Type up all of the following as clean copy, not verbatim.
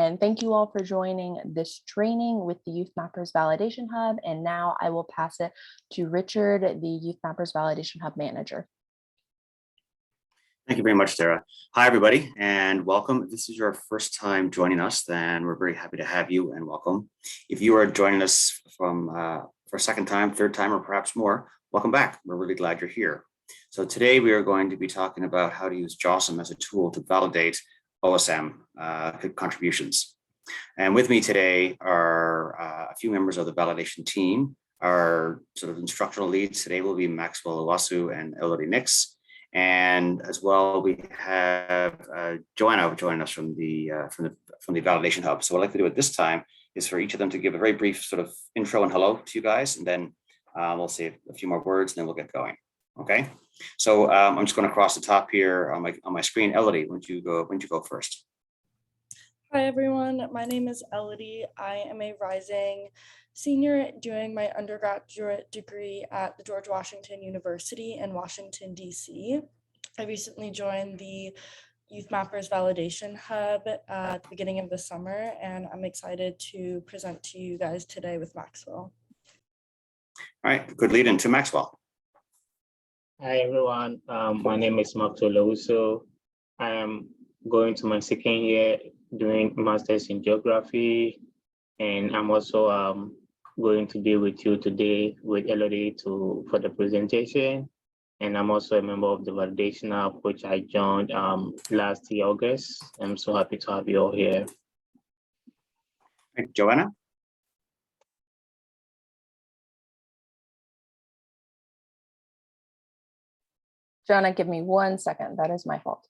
And thank you all for joining this training with the YouthMappers Validation Hub. And now I will pass it to Richard, the YouthMappers Validation Hub manager. Thank you very much, Sarah. Hi, everybody, and welcome. If this is your first time joining us, then we're very happy to have you and welcome. If you are joining us from for a second time, third time, or perhaps more, welcome back. We're really glad you're here. So today we are going to be talking about how to use JOSM as a tool to validate OSM contributions. And with me today are a few members of the validation team. Our sort of instructional leads today will be Maxwell, Owusu, and Elodie. And as well, we have Joanna joining us from the Validation Hub. So what I'd like to do at this time is for each of them to give a very brief sort of intro and hello to you guys, and then we'll say a few more words, and then we'll get going. Okay. So I'm just going to cross the top here on my screen. Elodie, why don't you go first? Hi everyone, my name is Elodie. I am a rising senior doing my undergraduate degree at the George Washington University in Washington, D.C. I recently joined the YouthMappers Validation Hub at the beginning of the summer, and I'm excited to present to you guys today with Maxwell. All right, good lead into Maxwell. Hi everyone, my name is Maxwell Owusu. I am going to my second year doing Masters in Geography, and I'm also going to be with you today with Elodie for the presentation. And I'm also a member of the Validation Hub, which I joined last year, August. I'm so happy to have you all here. Right, Joanna? Joanna, give me 1 second. That is my fault.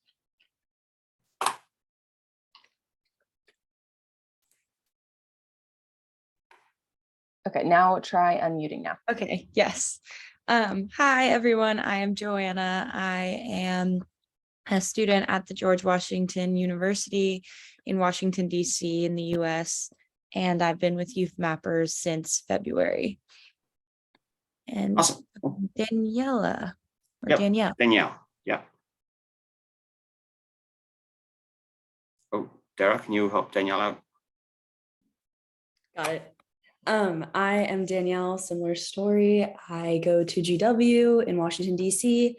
Okay, now try unmuting now. Okay, yes. Hi, everyone. I am Joanna. I am a student at the George Washington University in Washington, D.C. in the U.S., and I've been with YouthMappers since February. And awesome. Daniela. Yep. Danielle. Danielle, yeah. Oh, Dara, can you help Danielle out? Got it. I am Danielle, similar story. I go to GW in Washington, D.C.,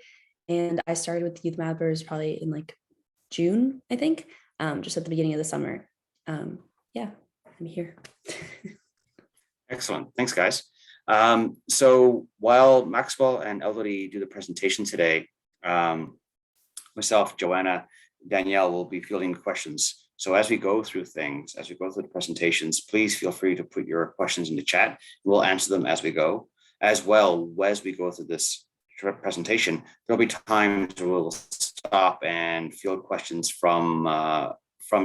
and I started with YouthMappers probably in like June, I think, just at the beginning of the summer. Yeah, I'm here. Excellent. Thanks, guys. So while Maxwell and Elodie do the presentation today, myself, Joanna, Danielle will be fielding questions. So as we go through things, as we go through the presentations, please feel free to put your questions in the chat. We'll answer them as we go. As well, as we go through this presentation, there'll be times where we'll stop and field questions from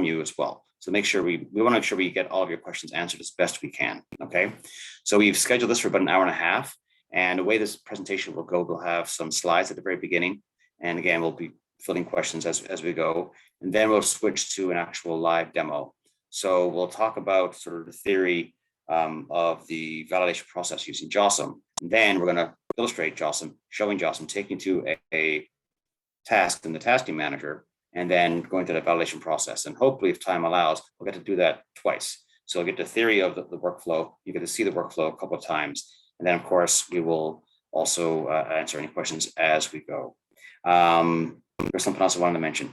you as well. So make sure we want to make sure we get all of your questions answered as best we can. Okay. So we've scheduled this for about an hour and a half. And the way this presentation will go, we'll have some slides at the very beginning. And again, we'll be filling questions as we go, and then we'll switch to an actual live demo. So we'll talk about sort of the theory of the validation process using JOSM. And then we're going to illustrate JOSM, showing JOSM, taking to a task in the tasking manager, and then going through the validation process. And hopefully, if time allows, we'll get to do that twice. So we'll get the theory of the workflow. You get to see the workflow a couple of times. And then, of course, we will also answer any questions as we go. There's something else I wanted to mention.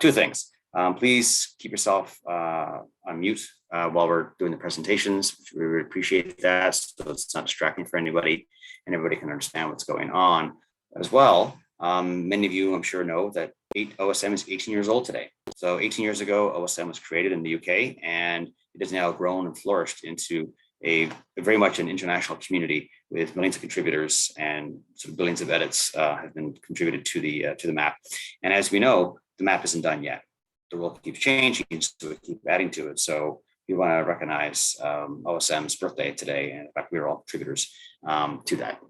Two things. Please keep yourself on mute while we're doing the presentations. We would appreciate that, so it's not distracting for anybody and everybody can understand what's going on. As well, many of you, I'm sure, know that OSM is 18 years old today. So 18 years ago, OSM was created in the UK, and it has now grown and flourished into a very much an international community with millions of contributors, and sort of billions of edits have been contributed to the map. And as we know, the map isn't done yet. The world keeps changing, so we keep adding to it. So we want to recognize OSM's birthday today, and in fact, we are all contributors to that.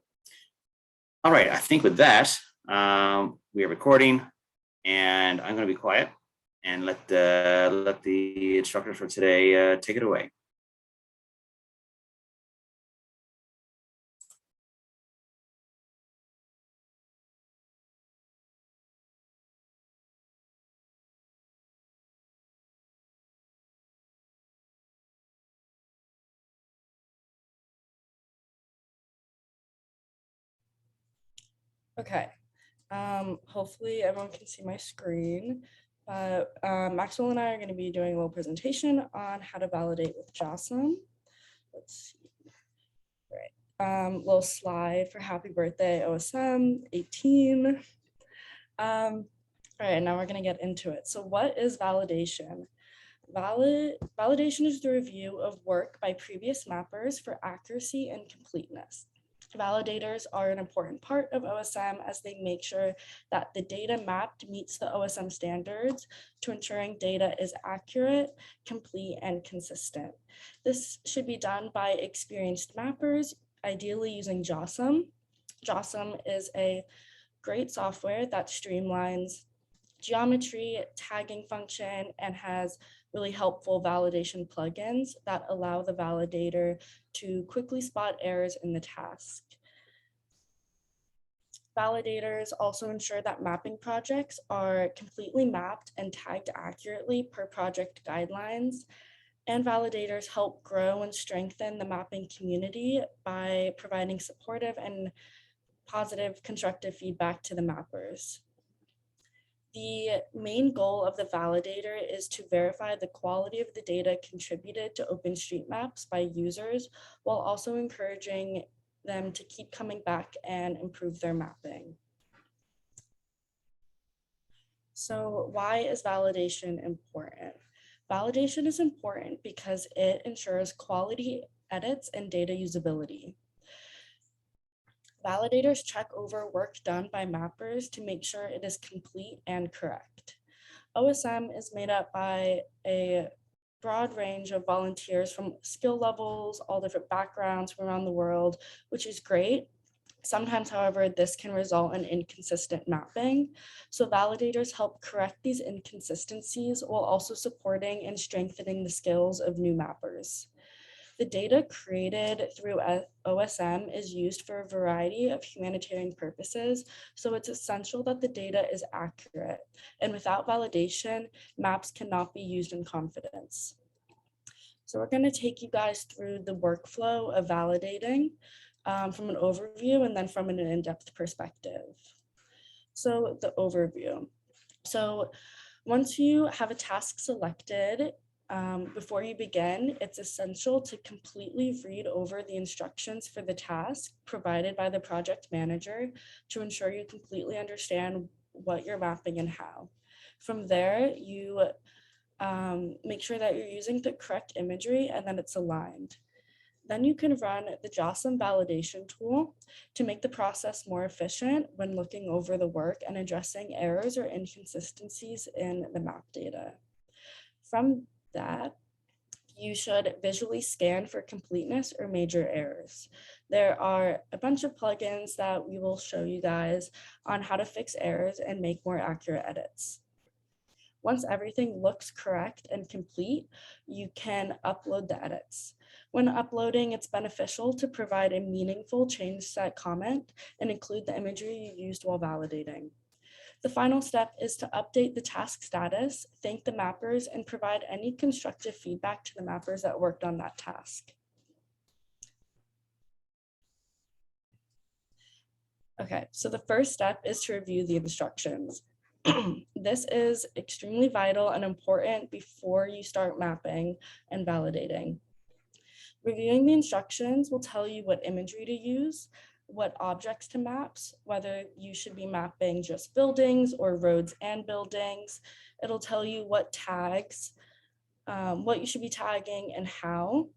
All right, I think with that, we are recording, and I'm going to be quiet and let the instructor for today take it away. Okay, hopefully everyone can see my screen. Maxwell and I are going to be doing a little presentation on how to validate with JOSM. Let's see. Right. Little slide for happy birthday, OSM 18. All right, now we're going to get into it. So what is validation? Validation is the review of work by previous mappers for accuracy and completeness. Validators are an important part of OSM as they make sure that the data mapped meets the OSM standards to ensuring data is accurate, complete, and consistent. This should be done by experienced mappers, ideally using JOSM. JOSM is a great software that streamlines geometry, tagging function, and has really helpful validation plugins that allow the validator to quickly spot errors in the task. Validators also ensure that mapping projects are completely mapped and tagged accurately per project guidelines. And validators help grow and strengthen the mapping community by providing supportive and positive constructive feedback to the mappers. The main goal of the validator is to verify the quality of the data contributed to OpenStreetMaps by users, while also encouraging them to keep coming back and improve their mapping. So why is validation important? Validation is important because it ensures quality edits and data usability. Validators check over work done by mappers to make sure it is complete and correct. OSM is made up by a broad range of volunteers from skill levels, all different backgrounds from around the world, which is great. Sometimes, however, this can result in inconsistent mapping. So validators help correct these inconsistencies while also supporting and strengthening the skills of new mappers. The data created through OSM is used for a variety of humanitarian purposes, so it's essential that the data is accurate. And without validation, maps cannot be used in confidence. So we're going to take you guys through the workflow of validating from an overview and then from an in-depth perspective. So the overview. So once you have a task selected, before you begin, it's essential to completely read over the instructions for the task provided by the project manager to ensure you completely understand what you're mapping and how. From there, you make sure that you're using the correct imagery and that it's aligned. Then you can run the JOSM validation tool to make the process more efficient when looking over the work and addressing errors or inconsistencies in the map data. From that, you should visually scan for completeness or major errors. There are a bunch of plugins that we will show you guys on how to fix errors and make more accurate edits. Once everything looks correct and complete, you can upload the edits. When uploading, it's beneficial to provide a meaningful change set comment and include the imagery you used while validating. The final step is to update the task status, thank the mappers, and provide any constructive feedback to the mappers that worked on that task. Okay, so the first step is to review the instructions. This is extremely vital and important before you start mapping and validating. Reviewing the instructions will tell you what imagery to use, what objects to map, whether you should be mapping just buildings or roads and buildings. It'll tell you what tags, what you should be tagging and how.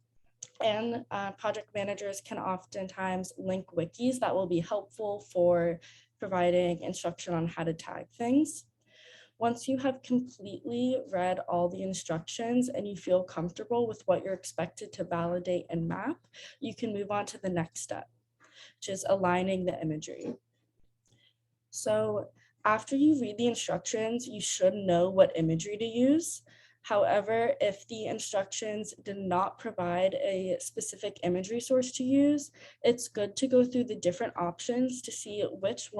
And project managers can oftentimes link wikis that will be helpful for providing instruction on how to tag things. Once you have completely read all the instructions and you feel comfortable with what you're expected to validate and map, you can move on to the next step, which is aligning the imagery. So after you read the instructions, you should know what imagery to use. However, if the instructions did not provide a specific imagery source to use, it's good to go through the different options to see which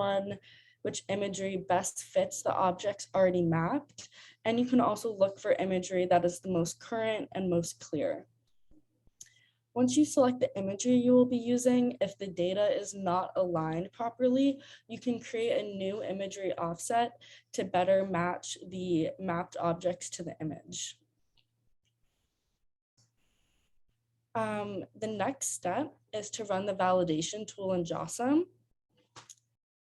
imagery best fits the objects already mapped. And you can also look for imagery that is the most current and most clear. Once you select the imagery you will be using, if the data is not aligned properly, you can create a new imagery offset to better match the mapped objects to the image. The next step is to run the validation tool in JOSM.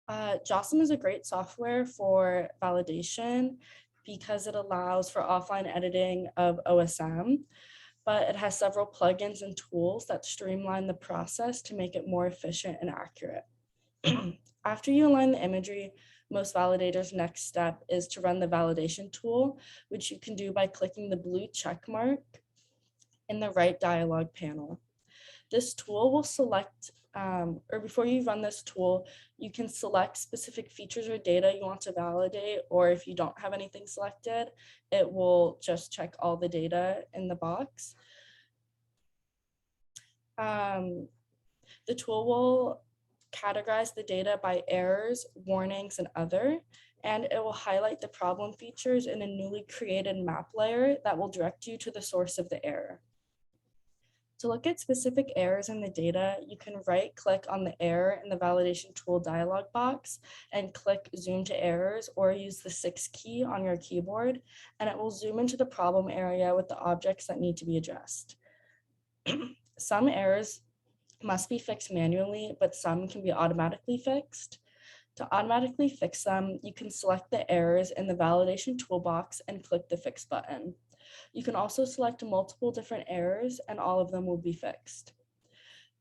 JOSM is a great software for validation because it allows for offline editing of OSM, but it has several plugins and tools that streamline the process to make it more efficient and accurate. After you align the imagery, most validators' next step is to run the validation tool, which you can do by clicking the blue check mark in the right dialog panel. This tool will select, or before you run this tool, you can select specific features or data you want to validate, or if you don't have anything selected, it will just check all the data in the box. The tool will categorize the data by errors, warnings, and other, and it will highlight the problem features in a newly created map layer that will direct you to the source of the error. To look at specific errors in the data, you can right-click on the error in the validation tool dialog box and click zoom to errors, or use the 6 key on your keyboard, and it will zoom into the problem area with the objects that need to be addressed. Some errors must be fixed manually, but some can be automatically fixed. To automatically fix them, you can select the errors in the validation toolbox and click the fix button. You can also select multiple different errors and all of them will be fixed.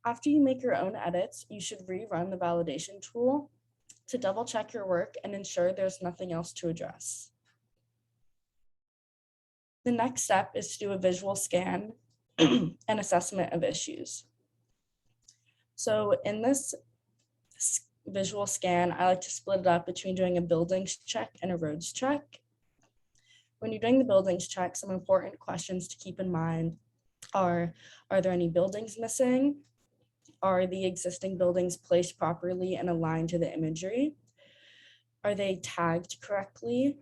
After you make your own edits, you should rerun the validation tool to double check your work and ensure there's nothing else to address. The next step is to do a visual scan and assessment of issues. So in this visual scan, I like to split it up between doing a buildings check and a roads check. When you're doing the buildings check, some important questions to keep in mind are there any buildings missing? Are the existing buildings placed properly and aligned to the imagery? Are they tagged correctly?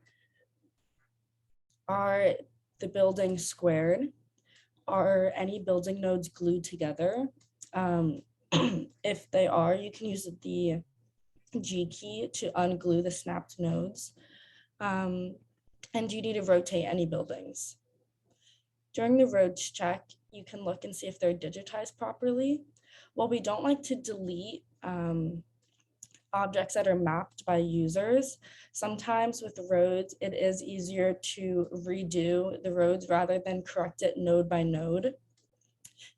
Are the buildings squared? Are any building nodes glued together? If they are, you can use the G key to unglue the snapped nodes. And do you need to rotate any buildings? During the roads check, you can look and see if they're digitized properly. While we don't like to delete objects that are mapped by users, sometimes with roads, it is easier to redo the roads rather than correct it node by node.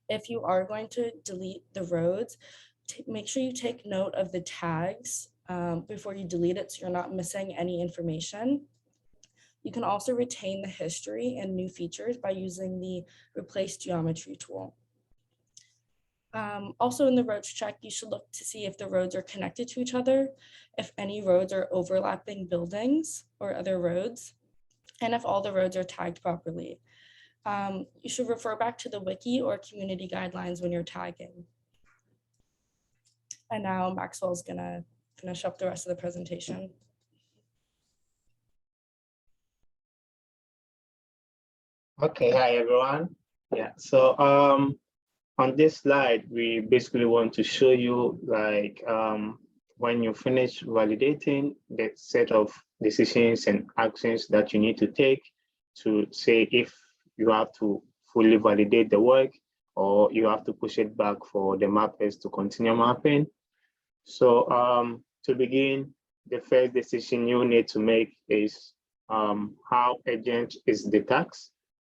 If you are going to delete the roads, make sure you take note of the tags before you delete it so you're not missing any information. You can also retain the history and new features by using the Replace Geometry tool. Also in the roads check, you should look to see if the roads are connected to each other, if any roads are overlapping buildings or other roads, and if all the roads are tagged properly. You should refer back to the wiki or community guidelines when you're tagging. And now Maxwell is gonna finish up the rest of the presentation. Okay, hi everyone. Yeah, so on this slide, we basically want to show you like when you finish validating the set of decisions and actions that you need to take to say if you have to fully validate the work or you have to push it back for the mappers to continue mapping. So to begin, the first decision you need to make is how urgent is the task.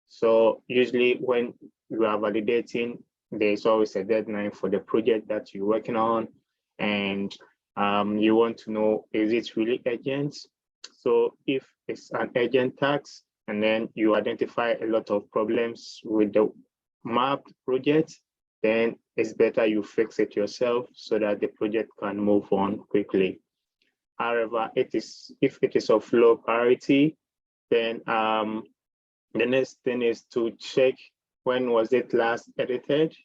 So usually when you are validating, there's always a deadline for the project that you're working on, and you want to know, is it really urgent? So if it's an urgent task, and then you identify a lot of problems with the mapped project, then it's better you fix it yourself so that the project can move on quickly. However, if it is of low priority, then the next thing is to check when was it last edited.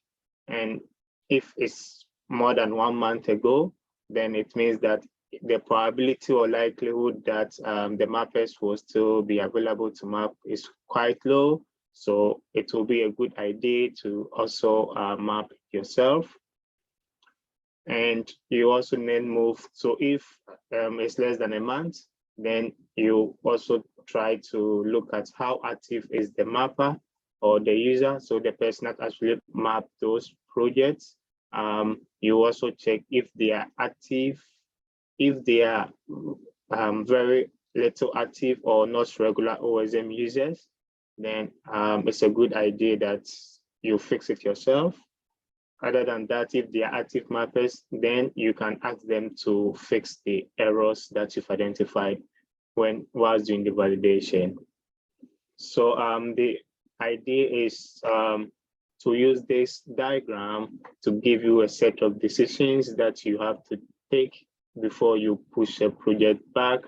And if it's more than 1 month ago, then it means that the probability or likelihood that the mappers will still be available to map is quite low. So it will be a good idea to also map yourself. And you also then move. So if it's less than a month, then you also try to look at how active is the mapper or the user. So the person that actually mapped those projects. You also check if they are active, if they are very little active or not regular OSM users, then it's a good idea that you fix it yourself. Other than that, if they are active mappers, then you can ask them to fix the errors that you've identified whilst doing the validation. So the idea is to use this diagram to give you a set of decisions that you have to take before you push a project back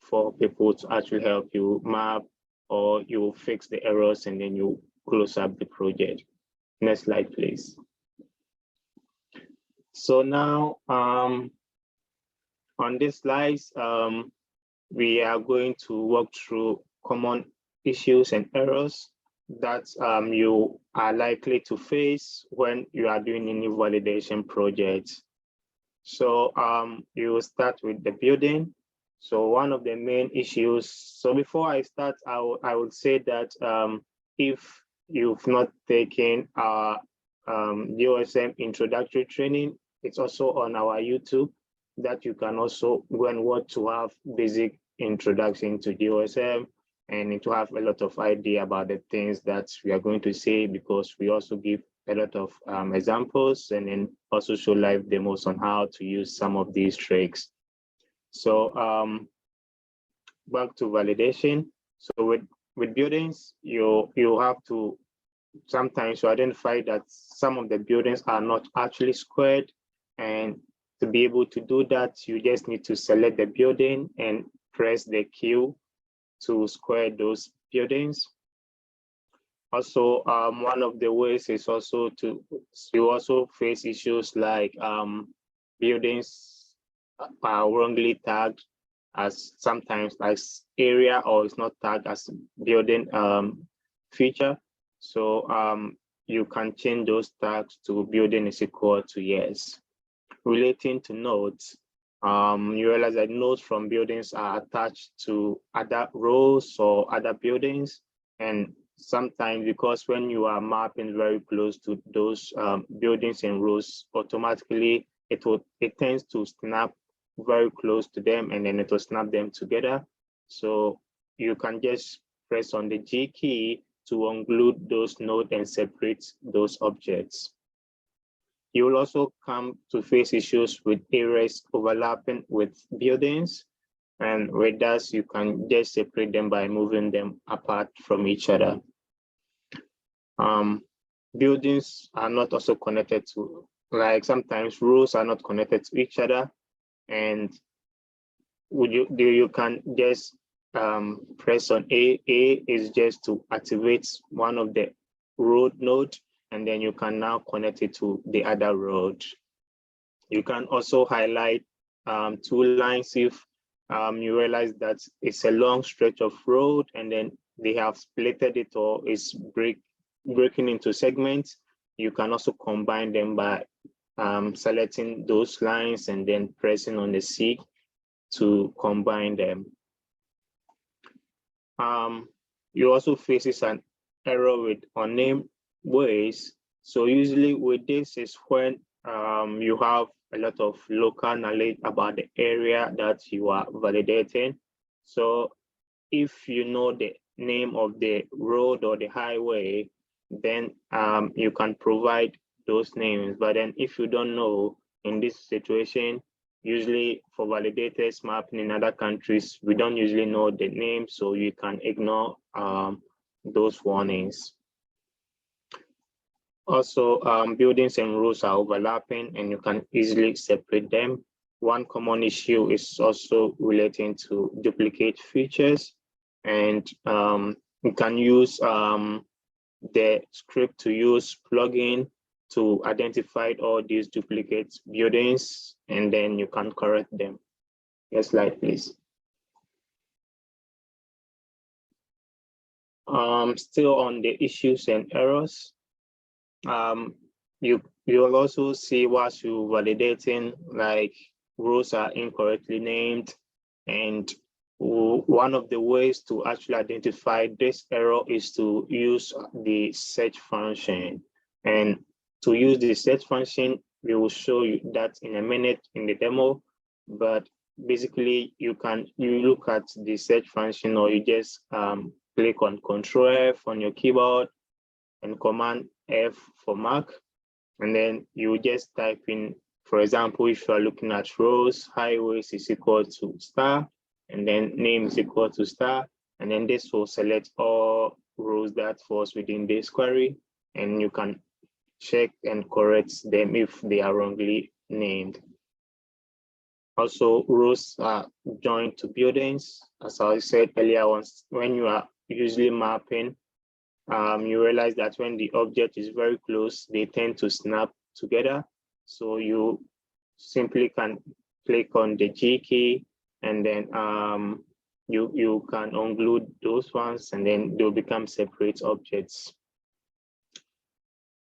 for people to actually help you map, or you fix the errors and then you close up the project. Next slide, please. So now on this slides, we are going to walk through common issues and errors that you are likely to face when you are doing any validation project. So you will start with the building. So one of the main issues, so before I start, I would say that if you've not taken our JOSM introductory training, it's also on our YouTube that you can also go and watch to have basic introduction to JOSM and to have a lot of idea about the things that we are going to say, because we also give a lot of examples and then also show live demos on how to use some of these tricks. So back to validation. So with buildings, you have to sometimes identify that some of the buildings are not actually squared, and to be able to do that, you just need to select the building and press the Q to square those buildings. Also, one of the ways is also you also face issues like buildings are wrongly tagged as sometimes as area, or it's not tagged as building feature. So you can change those tags to building is equal to yes. Relating to nodes, you realize that nodes from buildings are attached to other rows or other buildings. And sometimes, because when you are mapping very close to those buildings and rows, automatically it tends to snap very close to them, and then it will snap them together. So you can just press on the G key to unglued those nodes and separate those objects. You will also come to face issues with areas overlapping with buildings, and with that, you can just separate them by moving them apart from each other. Buildings are not also connected to, like sometimes rows are not connected to each other, and you can just press on A. A is just to activate one of the road node, and then you can now connect it to the other road. You can also highlight two lines if you realize that it's a long stretch of road and then they have splitted it or it's breaking into segments. You can also combine them by selecting those lines and then pressing on the C to combine them. You also faces an error with unnamed ways. So usually with this is when you have a lot of local knowledge about the area that you are validating. So if you know the name of the road or the highway, then you can provide those names. But then if you don't know, in this situation, usually for validators mapping in other countries, we don't usually know the name, so you can ignore those warnings. Also, buildings and rows are overlapping and you can easily separate them. One common issue is also relating to duplicate features, and you can use the script to use plugin to identify all these duplicate buildings, and then you can correct them. Next slide, please. Still on the issues and errors, you will also see what you validating, like rows are incorrectly named. And one of the ways to actually identify this error is to use the search function. And to use the search function, we will show you that in a minute in the demo. But basically, you look at the search function, or you just click on Control F on your keyboard and Command F for Mac. And then you just type in, for example, if you are looking at rows, highways is equal to star, and then name is equal to star. And then this will select all rows that falls within this query, and you can check and correct them if they are wrongly named. Also, rows are joined to buildings. As I said earlier, when you are usually mapping, you realize that when the object is very close, they tend to snap together. So you simply can click on the G key, and then you can unglued those ones, and then they'll become separate objects.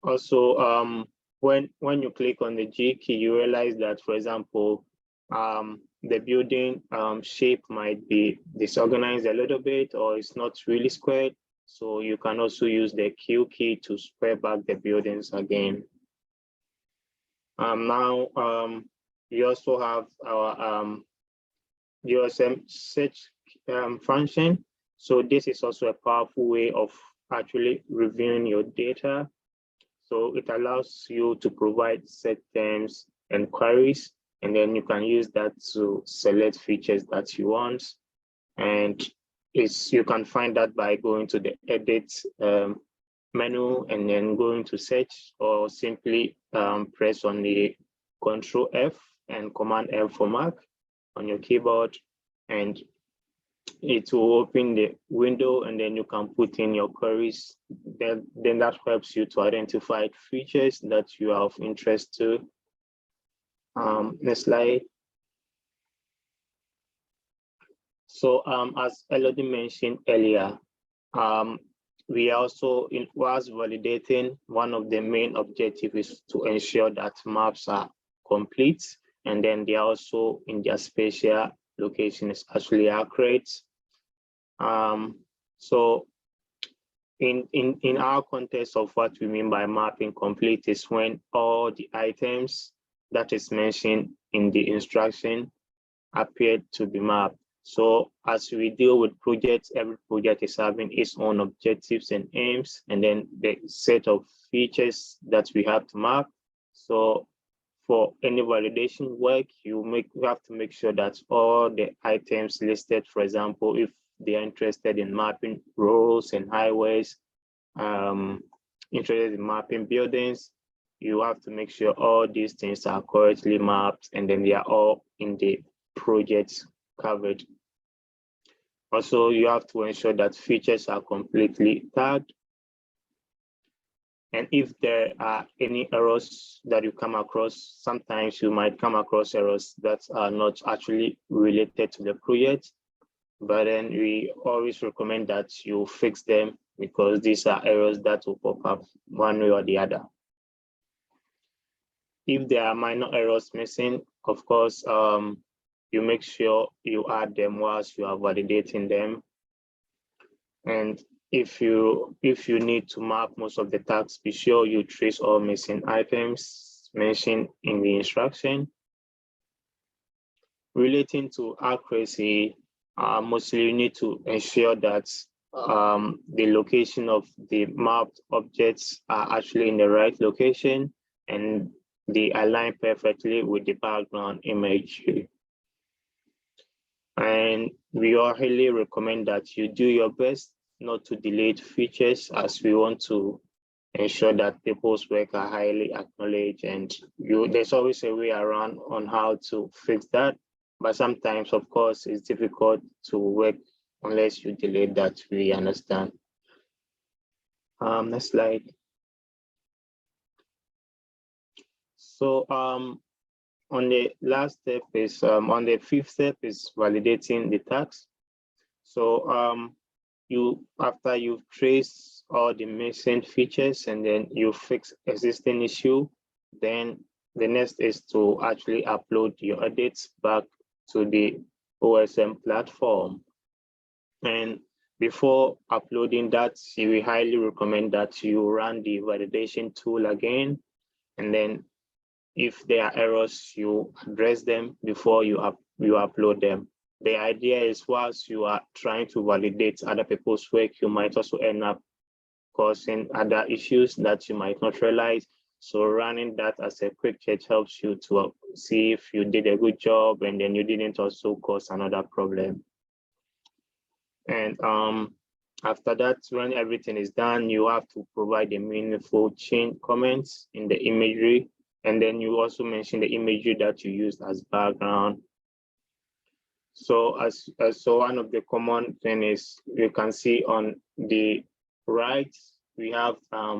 Also, when you click on the G key, you realize that, for example, the building shape might be disorganized a little bit, or it's not really squared. So you can also use the Q key to square back the buildings again. Now, you also have our JOSM search function. So this is also a powerful way of actually reviewing your data. So it allows you to provide set terms and queries, and then you can use that to select features that you want. And you can find that by going to the edit menu and then going to search, or simply press on the Control F and Command F for Mac on your keyboard, and it will open the window, and then you can put in your queries. Then that helps you to identify features that you are of interest to. Next slide. So as Elodie mentioned earlier, we also, whilst validating, one of the main objectives is to ensure that maps are complete, and then they are also in their spatial location is actually accurate. So in our context of what we mean by mapping complete is when all the items that is mentioned in the instruction appear to be mapped. So as we deal with projects, every project is having its own objectives and aims, and then the set of features that we have to map. So for any validation work, you have to make sure that all the items listed, for example, if they are interested in mapping roads and highways, interested in mapping buildings, you have to make sure all these things are correctly mapped, and then they are all in the project covered. Also, you have to ensure that features are completely tagged. And if there are any errors that you come across, sometimes you might come across errors that are not actually related to the project, but then we always recommend that you fix them, because these are errors that will pop up one way or the other. If there are minor errors missing, of course, you make sure you add them whilst you are validating them. And if you need to map most of the tags, be sure you trace all missing items mentioned in the instruction. Relating to accuracy, mostly you need to ensure that the location of the mapped objects are actually in the right location, and they align perfectly with the background imagery. And we all highly recommend that you do your best not to delete features, as we want to ensure that people's work are highly acknowledged, and there's always a way around on how to fix that. But sometimes, of course, it's difficult to work unless you delete that, we understand. Next slide. So on the last step is, on the fifth step is validating the tags. So after you've traced all the missing features and then you fix existing issue, then the next is to actually upload your edits back to the OSM platform. And before uploading that, we highly recommend that you run the validation tool again. And then if there are errors, you address them before you upload them. The idea is whilst you are trying to validate other people's work, you might also end up causing other issues that you might not realize. So running that as a quick check helps you to see if you did a good job and then you didn't also cause another problem. And after that, when everything is done, you have to provide a meaningful change comments in the imagery. And then you also mention the imagery that you used as background. So so one of the common thing is you can see on the right, we have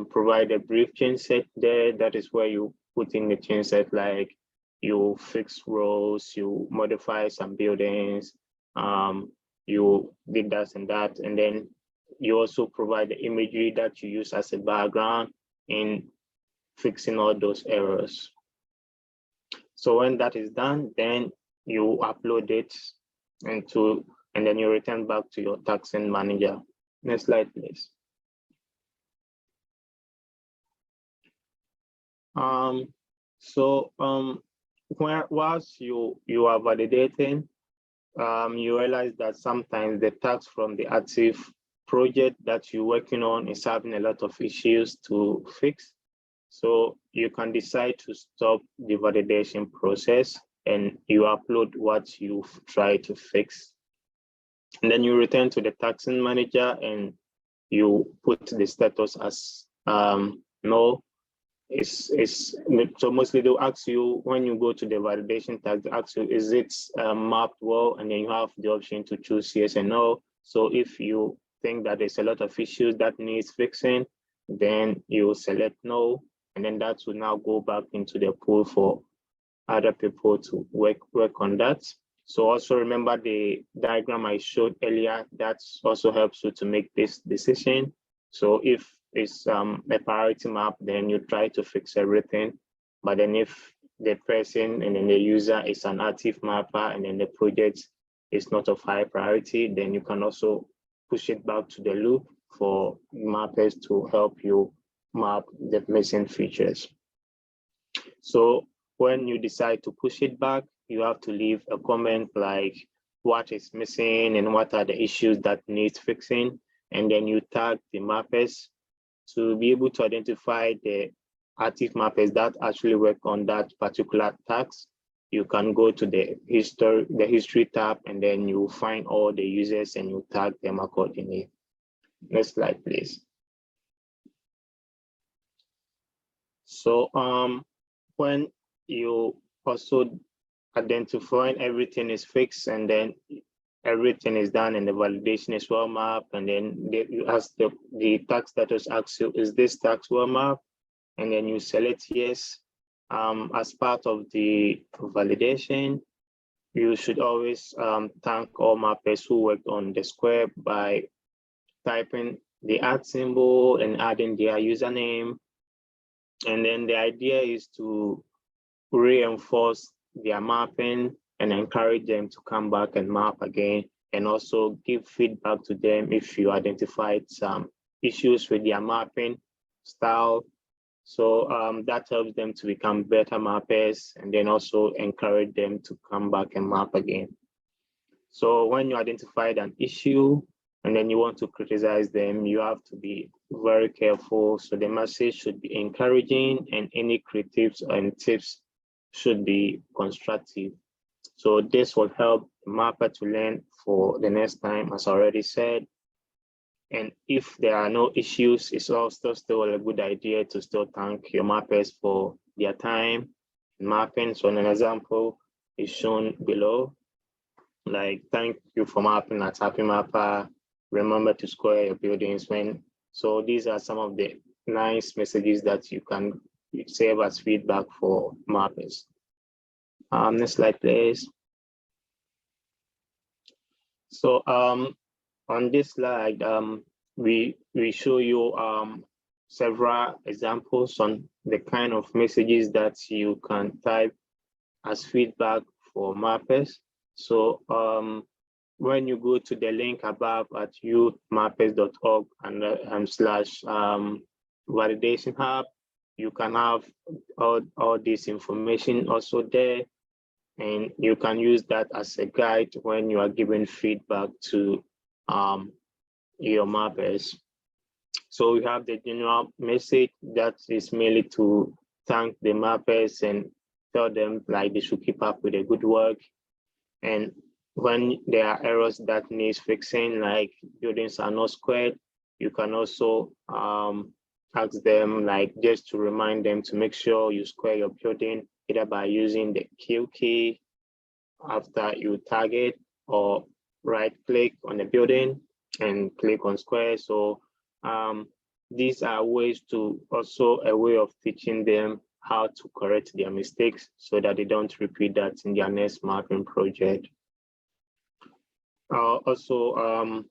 provide a brief change set there. That is where you put in the change set, like you fix rows, you modify some buildings, you did that and that, and then you also provide the imagery that you use as a background in fixing all those errors. So when that is done, then you upload it and then you return back to your taxing manager. Next slide, please. Whilst you are validating, you realize that sometimes the tax from the active project that you're working on is having a lot of issues to fix. So you can decide to stop the validation process and you upload what you've tried to fix. And then you return to the taxing manager and you put the status as no. So mostly they'll ask you when you go to the validation tag, they ask you, is it mapped well? And then you have the option to choose yes and no. So if you think that there's a lot of issues that needs fixing, then you select no, and then that will now go back into the pool for other people to work on that. So also remember the diagram I showed earlier, that also helps you to make this decision. So if it's a priority map, then you try to fix everything. But then if the person and then the user is an active mapper and then the project is not of high priority, then you can also push it back to the loop for mappers to help you map the missing features. So when you decide to push it back, you have to leave a comment like what is missing and what are the issues that need fixing. And then you tag the mappers to be able to identify the active mappers that actually work on that particular task. You can go to the history tab and then you find all the users and you tag them accordingly. Next slide, please. So when you also identify everything is fixed and then everything is done and the validation is well mapped, and then you ask the tax status asks you, is this tax well mapped? And then you select yes. As part of the validation, you should always thank all mappers who worked on the square by typing the @ symbol and adding their username. And then the idea is to reinforce their mapping and encourage them to come back and map again, and also give feedback to them if you identified some issues with their mapping style. So that helps them to become better mappers and then also encourage them to come back and map again. So when you identified an issue and then you want to criticize them, you have to be very careful. So the message should be encouraging and any critiques and tips should be constructive. So this will help the mapper to learn for the next time, as I already said. And if there are no issues, it's also still a good idea to still thank your mappers for their time in mapping. So an example is shown below, like thank you for mapping at Happy Mapper. Remember to square your buildings when. So these are some of the nice messages that you can save as feedback for mappers. Next slide, please. So on this slide, we show you several examples on the kind of messages that you can type as feedback for mappers. So when you go to the link above at youthmappers.org and slash validation hub, you can have all this information also there, and you can use that as a guide when you are giving feedback to your mappers. So we have the general message that is mainly to thank the mappers and tell them like they should keep up with the good work. And when there are errors that needs fixing, like buildings are not squared, you can also ask them like just to remind them to make sure you square your building either by using the Q key after you target, or right click on the building and click on square. So these are ways to also a way of teaching them how to correct their mistakes so that they don't repeat that in their next mapping project. Also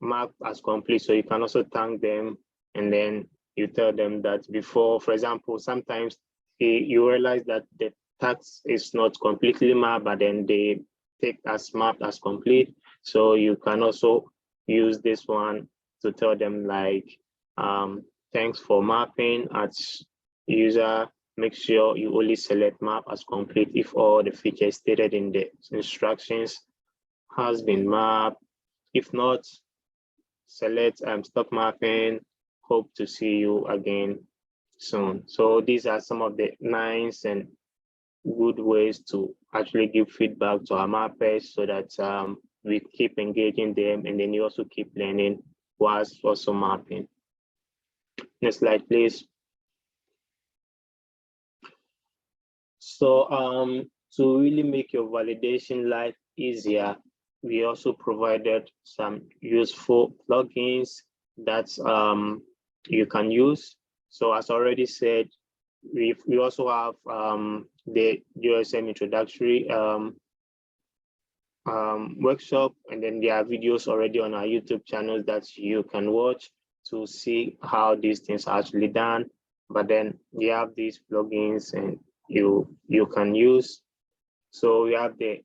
mark as complete, so you can also thank them, and then you tell them that before, for example, sometimes you realize that the task is not completely mapped, but then they take as mapped as complete. So you can also use this one to tell them like, thanks for mapping as user. Make sure you only select map as complete if all the features stated in the instructions has been mapped. If not, select stop mapping. Hope to see you again soon. So these are some of the nice and good ways to actually give feedback to our mappers so that we keep engaging them, and then you also keep learning whilst also mapping. Next slide, please. So to really make your validation life easier, we also provided some useful plugins that you can use. So as already said, we also have the JOSM introductory workshop, and then there are videos already on our YouTube channel that you can watch to see how these things are actually done. But then we have these plugins and you can use. So we have the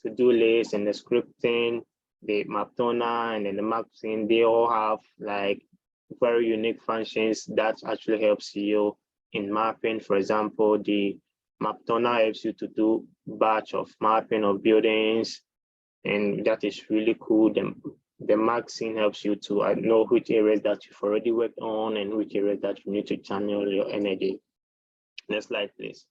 to-do list and the scripting, the map toner, and then the mapping. They all have like very unique functions that actually helps you in mapping. For example, the map toner helps you to do batch of mapping of buildings, and that is really cool. The maxing helps you to know which areas that you've already worked on and which areas that you need to channel your energy. Next slide, please.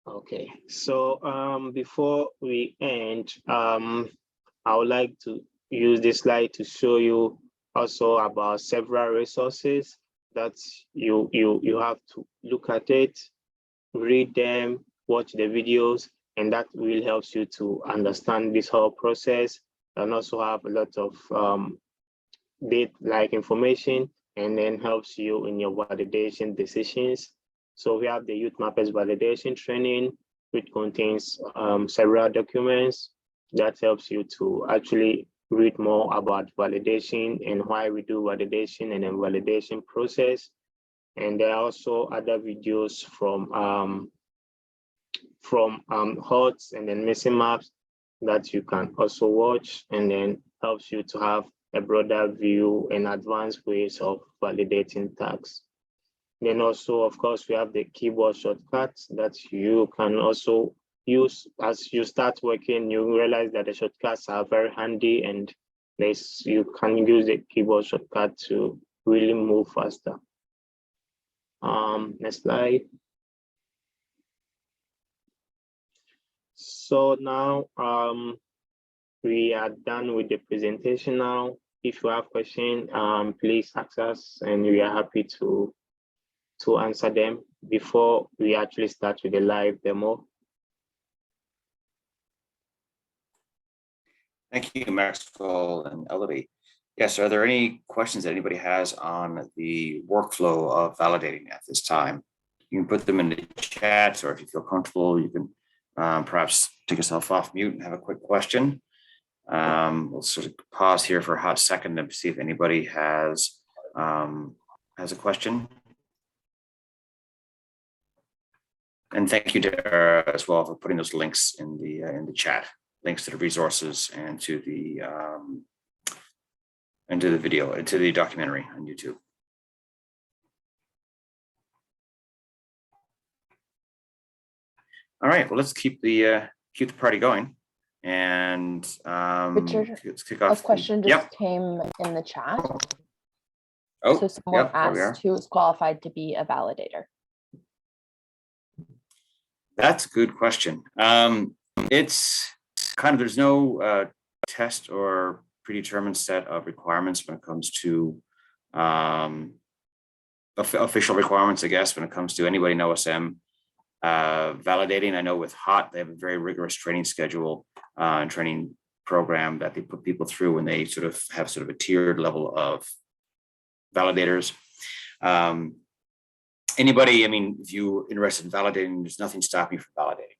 Okay, so before we end, I would like to use this slide to show you also about several resources that you have to look at it, read them, watch the videos, and that will help you to understand this whole process, and also have a lot of data-like information, and then helps you in your validation decisions. So we have the YouthMappers Validation Training, which contains several documents that helps you to actually read more about validation and why we do validation and then validation process. And there are also other videos from HOTS and then missing maps that you can also watch, and then helps you to have a broader view and advanced ways of validating tags. Then also, of course, we have the keyboard shortcuts that you can also use as you start working. You realize that the shortcuts are very handy, and you can use the keyboard shortcut to really move faster. Next slide. So now we are done with the presentation now. If you have questions, please ask us, and we are happy to answer them before we actually start with the live demo. Thank you, Maxwell and Elodie. Yes, are there any questions that anybody has on the workflow of validating at this time? You can put them in the chat, or if you feel comfortable, you can perhaps take yourself off mute and have a quick question. We'll sort of pause here for a hot second to see if anybody has a question. And thank you, Dara, as well for putting those links in the chat, links to the resources and to the video, and to the documentary on YouTube. All right, well, let's keep the party going, and Richard, let's kick off. A question just came in the chat. Oh, So someone yep, there we are. asked who is qualified to be a validator. That's a good question. It's kind of, there's no test or predetermined set of requirements when it comes to official requirements, I guess, when it comes to anybody in OSM validating. I know with HOT, they have a very rigorous training schedule and training program that they put people through when they sort of have sort of a tiered level of validators. Anybody, I mean, if you're interested in validating, there's nothing stopping you from validating.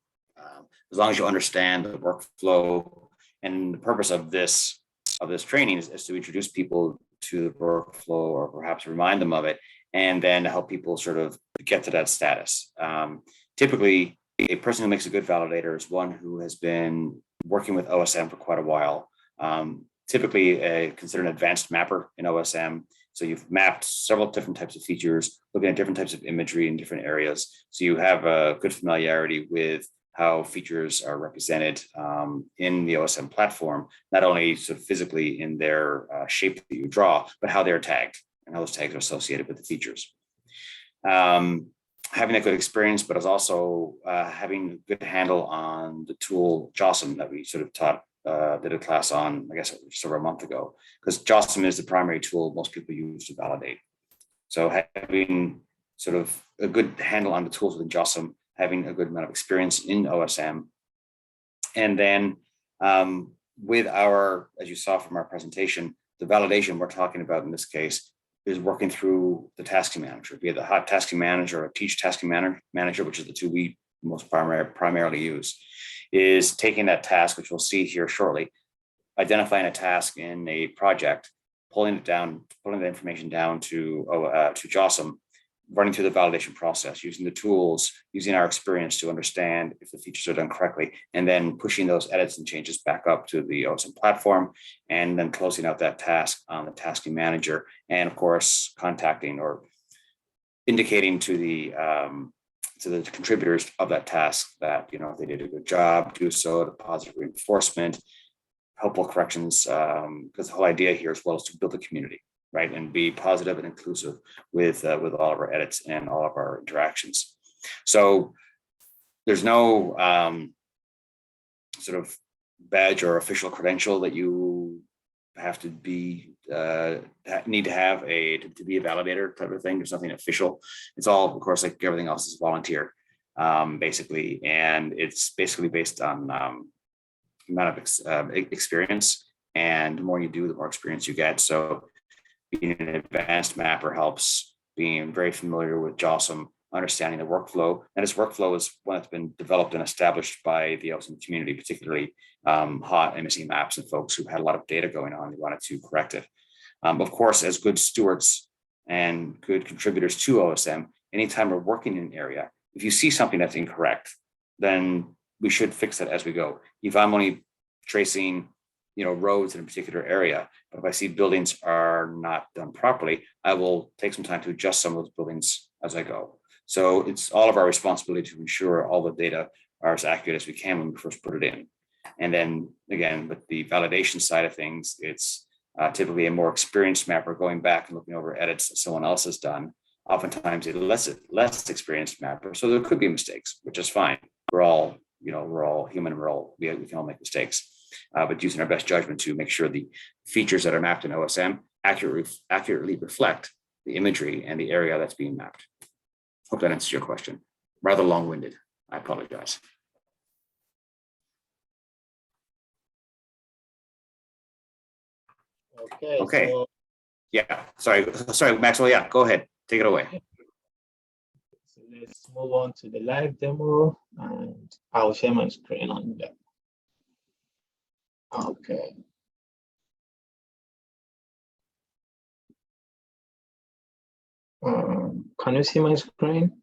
As long as you understand the workflow, and the purpose of this training is to introduce people to the workflow, or perhaps remind them of it, and then help people sort of get to that status. Typically, a person who makes a good validator is one who has been working with OSM for quite a while. Typically considered an advanced mapper in OSM. So you've mapped several different types of features, looking at different types of imagery in different areas. So you have a good familiarity with how features are represented in the OSM platform, not only sort of physically in their shape that you draw, but how they're tagged and how those tags are associated with the features. Having a good experience, but is also having a good handle on the tool JOSM that we sort of did a class on, I guess, just over a month ago, because JOSM is the primary tool most people use to validate. So having sort of a good handle on the tools within JOSM, having a good amount of experience in OSM, and then with our, as you saw from our presentation, the validation we're talking about in this case is working through the tasking manager, be it the hot tasking manager or teach tasking manager, which is the two we most primarily use, is taking that task, which we'll see here shortly, identifying a task in a project, pulling it down, pulling the information down to JOSM, running through the validation process, using the tools, using our experience to understand if the features are done correctly, and then pushing those edits and changes back up to the OSM platform, and then closing out that task on the tasking manager, and of course, contacting or indicating to the contributors of that task that, you know, if they did a good job, do so, the positive reinforcement, helpful corrections, because the whole idea here as well is to build a community, right, and be positive and inclusive with all of our edits and all of our interactions. So there's no sort of badge or official credential that you have to be need to have to be a validator type of thing. There's nothing official. It's all, of course, like everything else, is volunteer, basically, and it's basically based on amount of experience. And the more you do, the more experience you get. So being an advanced mapper helps, being very familiar with JOSM, understanding the workflow. And this workflow is one that's been developed and established by the OSM community, particularly hot MSE maps and folks who had a lot of data going on. They wanted to correct it. Of course, as good stewards and good contributors to OSM, anytime we're working in an area, if you see something that's incorrect, then we should fix it as we go. If I'm only tracing, you know, roads in a particular area, but if I see buildings are not done properly, I will take some time to adjust some of those buildings as I go. So it's all of our responsibility to ensure all the data are as accurate as we can when we first put it in. And then again, with the validation side of things, it's typically a more experienced mapper going back and looking over edits that someone else has done. Oftentimes a less experienced mapper. So there could be mistakes, which is fine. We're all human, we can all make mistakes. But using our best judgment to make sure the features that are mapped in OSM accurately reflect the imagery and the area that's being mapped. Hope that answers your question. Rather long-winded. I apologize. Okay. So, yeah. Sorry, Maxwell. Yeah, go ahead. Take it away. So let's move on to the live demo, and I'll share my screen on that. Okay. Can you see my screen?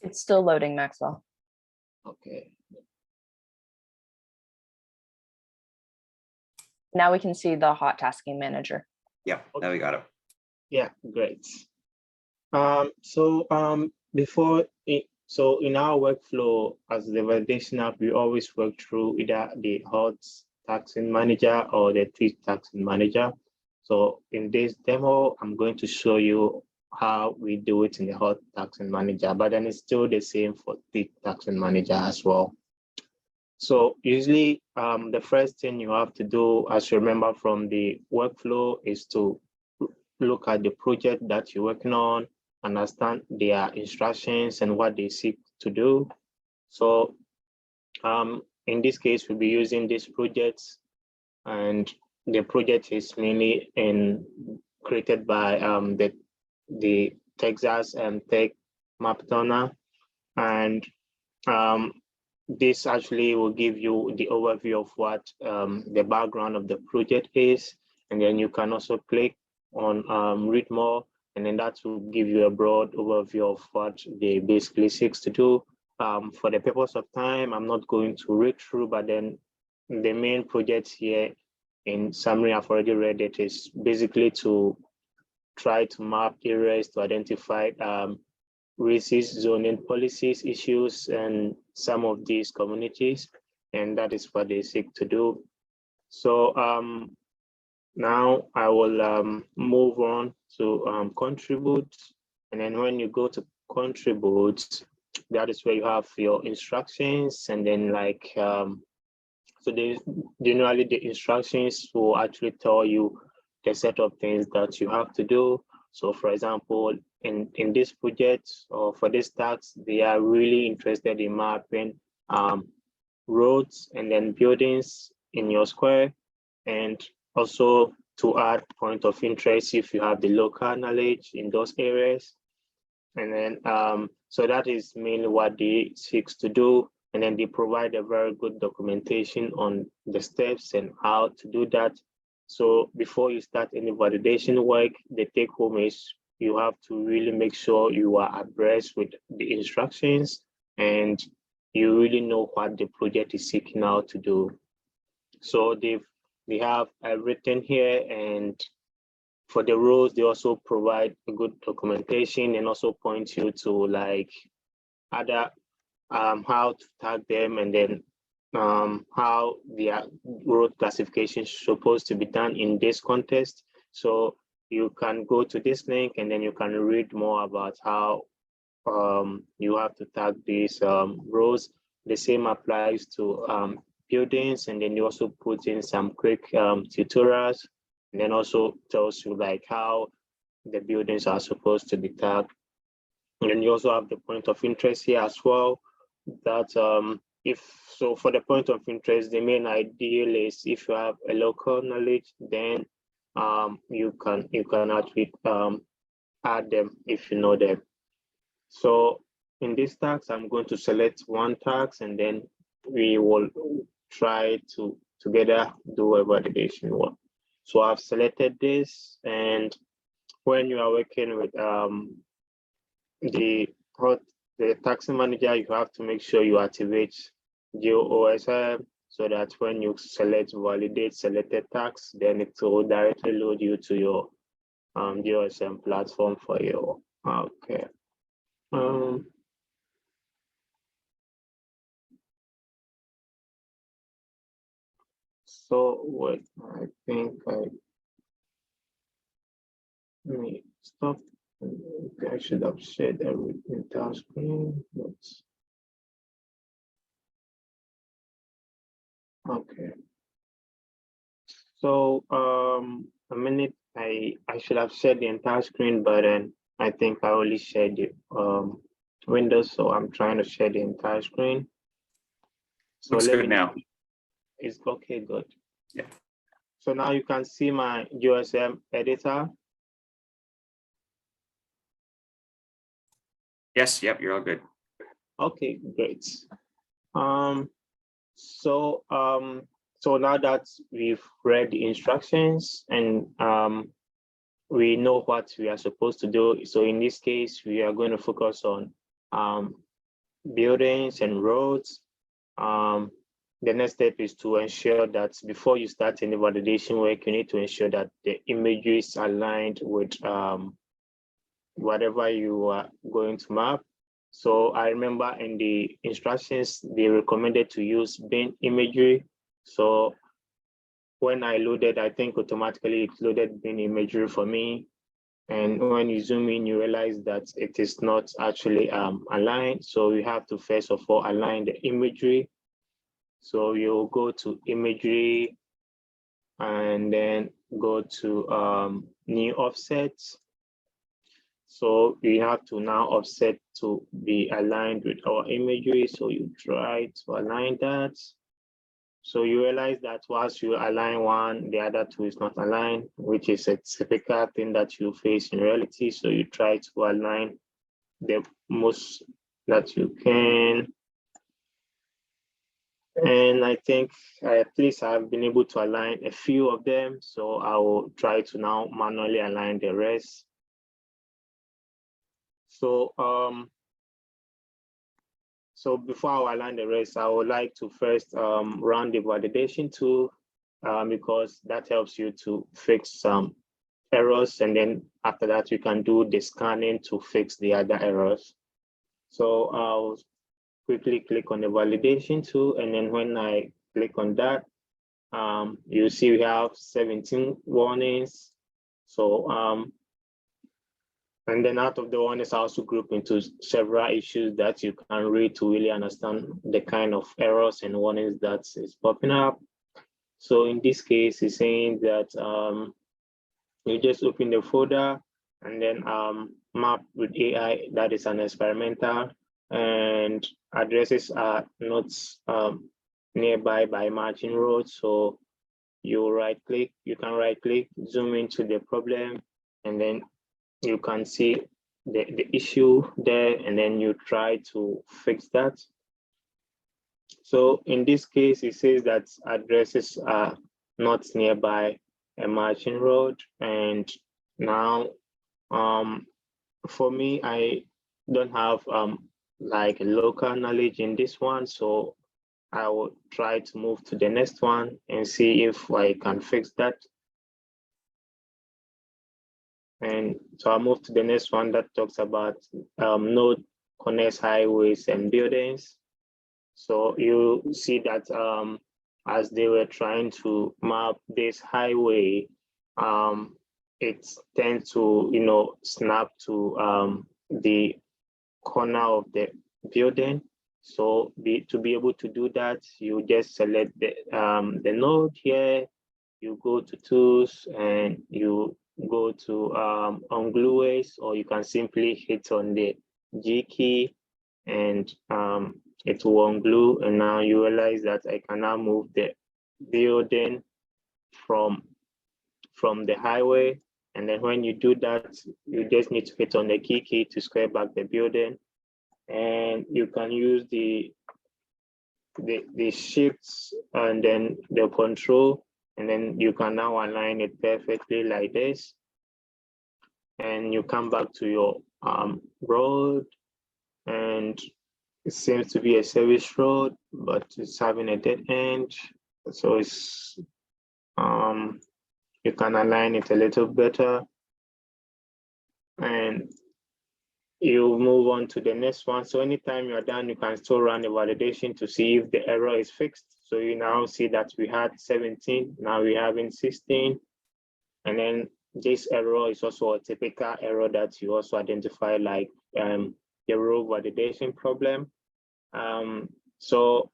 It's still loading, Maxwell. Okay. Now we can see the hot tasking manager. Yep, now we got it. Yeah, great. Before it, so in our workflow as the validation app, we always work through either the hot taxing manager or the tweet taxing manager. So in this demo, I'm going to show you how we do it in the hot taxing manager, but then it's still the same for tweet taxing manager as well. So usually the first thing you have to do, as you remember from the workflow, is to look at the project that you're working on, understand their instructions and what they seek to do. So in this case, we'll be using this project, and the project is mainly created by the Texas and Tech Map Donor, and this actually will give you the overview of what the background of the project is, and then you can also click on read more, and then that will give you a broad overview of what they basically seeks to do. For the purpose of time, I'm not going to read through, but then the main project here in summary, I've already read it, is basically to try to map areas to identify racist zoning policies, issues, and some of these communities, and that is what they seek to do. So now I will move on to contribute, and then when you go to contribute, that is where you have your instructions, and then like so generally the instructions will actually tell you the set of things that you have to do. So for example, in this project or for this task, they are really interested in mapping roads and then buildings in your square, and also to add point of interest if you have the local knowledge in those areas. And then so that is mainly what they seek to do. And then they provide a very good documentation on the steps and how to do that. So before you start any validation work, the take home is you have to really make sure you are abreast with the instructions and you really know what the project is seeking out to do. So they have everything here, and for the roles, they also provide a good documentation and also point you to like other how to tag them, and then how their road classification is supposed to be done in this context. So you can go to this link and then you can read more about how you have to tag these roads. The same applies to buildings, and then you also put in some quick tutorials, and then also tells you like how the buildings are supposed to be tagged. And then you also have the point of interest here as well, that so for the point of interest, the main ideal is if you have a local knowledge, then you can actually add them if you know them. So in this task, I'm going to select one task, and then we will try to together do a validation work. So I've selected this, and when you are working with the taxing manager, you have to make sure you activate JOSM so that when you select validate selected tax, then it will directly load you to your JOSM platform for your okay. So what I think let me stop. I should have shared everything entire screen, but okay. So a minute, I should have shared the entire screen, but then I think I only shared the Windows, so I'm trying to share the entire screen. So looks good now. It's okay, good. Yeah. So now you can see my JOSM editor. Yes, yep, you're all good. Okay, great. So So now that we've read the instructions and we know what we are supposed to do. So in this case, we are going to focus on buildings and roads. The next step is to ensure that before you start any validation work, you need to ensure that the imagery is aligned with whatever you are going to map. So I remember in the instructions, they recommended to use bin imagery. So when I loaded, I think automatically it loaded bin imagery for me. And when you zoom in, you realize that it is not actually aligned. So you have to first of all align the imagery. So you'll go to imagery and then go to new offsets. So we have to now offset to be aligned with our imagery. So you try to align that. So you realize that once you align one, the other two is not aligned, which is a typical thing that you face in reality. So you try to align the most that you can. And I think at least I've been able to align a few of them. So I will try to now manually align the rest. So so before I align the rest, I would like to first run the validation tool because that helps you to fix some errors. And then after that, you can do the scanning to fix the other errors. So I'll quickly click on the validation tool. And then when I click on that, you see we have 17 warnings. So, and then out of the warnings, I also group into several issues that you can read to really understand the kind of errors and warnings that is popping up. So in this case, it's saying that you just open the folder and then map with AI, that is an experimental, and addresses are not nearby by margin roads. So you can right click, zoom into the problem, and then you can see the issue there, and then you try to fix that. So in this case, it says that addresses are not nearby a margin road. And now, for me, I don't have like local knowledge in this one. So I will try to move to the next one and see if I can fix that. And so I'll move to the next one that talks about node connects highways and buildings. So you see that as they were trying to map this highway, it tends to, snap to the corner of the building. So to be able to do that, you just select the node here, you go to tools and you go to unglue ways, or you can simply hit on the G key and it will unglue. And now you realize that I can now move the building from the highway. And then when you do that, you just need to hit on the key to square back the building. And you can use the shifts and then the control, and then you can now align it perfectly like this. And you come back to your road, and it seems to be a service road, but it's having a dead end. So it's you can align it a little better, and you move on to the next one. So anytime you're done, you can still run the validation to see if the error is fixed. So you now see that we had 17, now we're having 16. And then this error is also a typical error that you also identify, like the row validation problem. So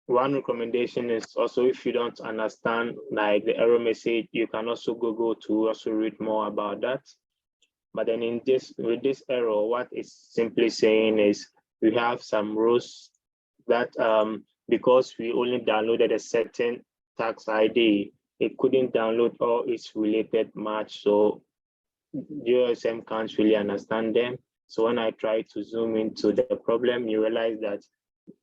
one recommendation is also, if you don't understand like the error message, you can also Google to also read more about that. But then with this error, what it's simply saying is we have some rows that because we only downloaded a certain tax ID, it couldn't download all its related match. So JOSM can't really understand them. So when I try to zoom into the problem, you realize that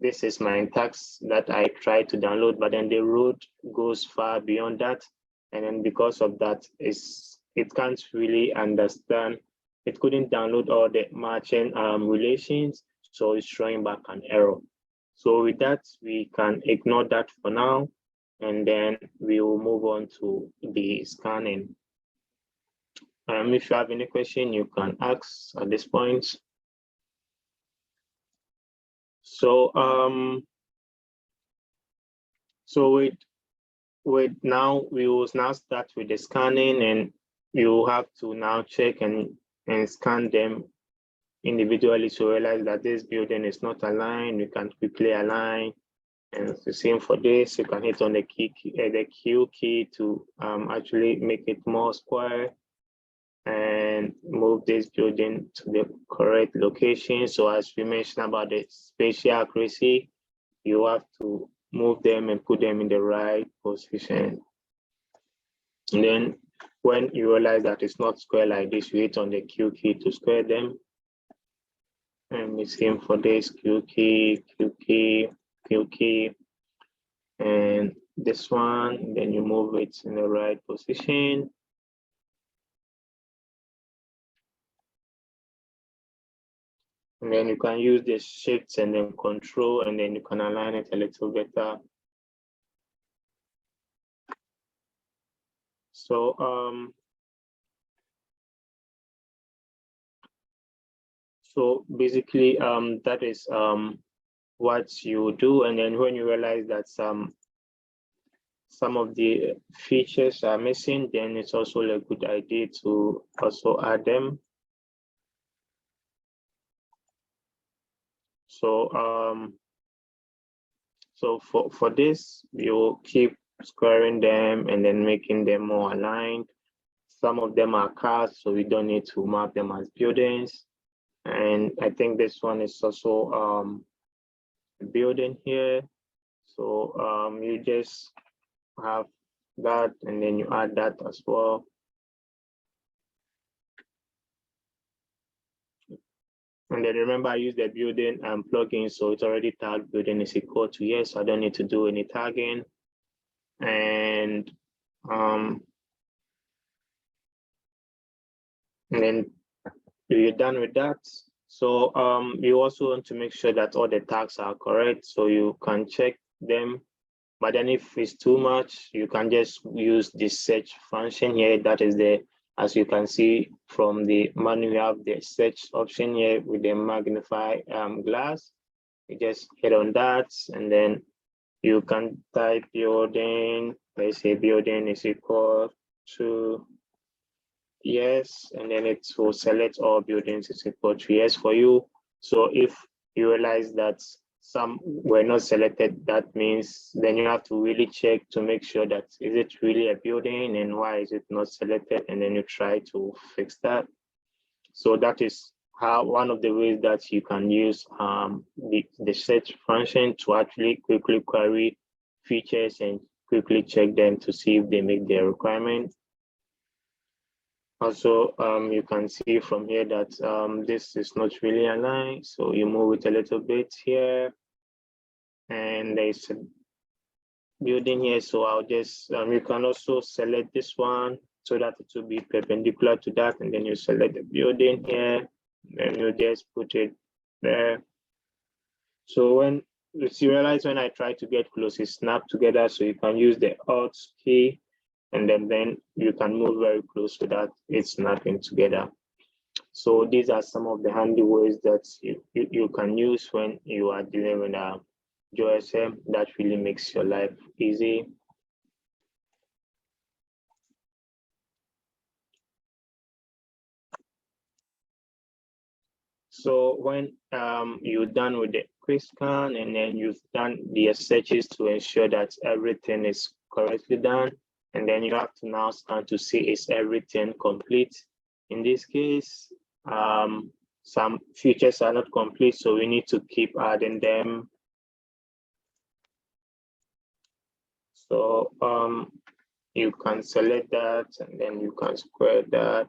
this is my tax that I try to download, but then the road goes far beyond that. And then because of that, it can't really understand. It couldn't download all the matching relations, so it's showing back an error. So with that, we can ignore that for now, and then we will move on to the scanning. If you have any question, you can ask at this point. So with now, we will now start with the scanning, and you have to now check and scan them individually to realize that this building is not aligned. You can quickly align, and it's the same for this. You can hit on the Q key to actually make it more square and move this building to the correct location. So as we mentioned about the spatial accuracy, you have to move them and put them in the right position. And then when you realize that it's not square like this, you hit on the Q key to square them. And the same for this, Q key, Q key, Q key. And this one, then you move it in the right position. And then you can use the shifts and then control, and then you can align it a little better. So basically, that is what you do. And then when you realize that some of the features are missing, then it's also a good idea to also add them. So for this, you keep squaring them and then making them more aligned. Some of them are cars, so we don't need to mark them as buildings. And I think this one is also a building here. So you just have that, and then you add that as well. And then remember, I use the building plugin, so it's already tagged building is equal to yes, so I don't need to do any tagging. And then you're done with that. So you also want to make sure that all the tags are correct, so you can check them. But then if it's too much, you can just use the search function here. That is the, as you can see from the menu, we have the search option here with the magnify glass. You just hit on that, and then you can type building. Let's say building is equal to yes, and then it will select all buildings is equal to yes for you. So if you realize that some were not selected, that means then you have to really check to make sure that is it really a building and why is it not selected, and then you try to fix that. So that is how one of the ways that you can use the search function to actually quickly query features and quickly check them to see if they make their requirement. Also, you can see from here that this is not really aligned, so you move it a little bit here, and there's a building here, so I'll just, you can also select this one so that it will be perpendicular to that, and then you select the building here, and you just put it there. So when you realize when I try to get close, it snapped together, so you can use the Alt key, and then you can move very close to that, it's snapping together. So these are some of the handy ways that you can use when you are dealing with JOSM. That really makes your life easy. So when you're done with the quick scan, and then you've done the searches to ensure that everything is correctly done, and then you have to now scan to see is everything complete. In this case, some features are not complete, so we need to keep adding them. So you can select that, and then you can square that.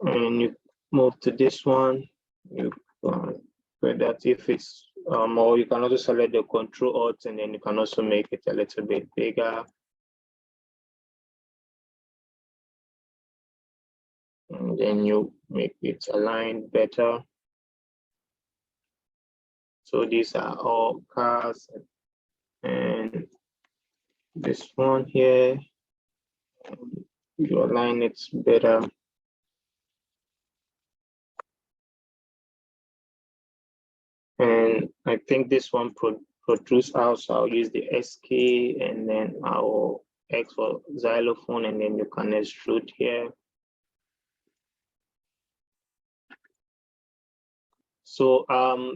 And you move to this one, you But that if it's or you can also select the Control Alt, and then you can also make it a little bit bigger. And then you make it align better. So these are all cars, and this one here, you align it better. And I think this one protrudes out, so I'll use the S key, and then I'll X for xylophone, and then you can extrude here. So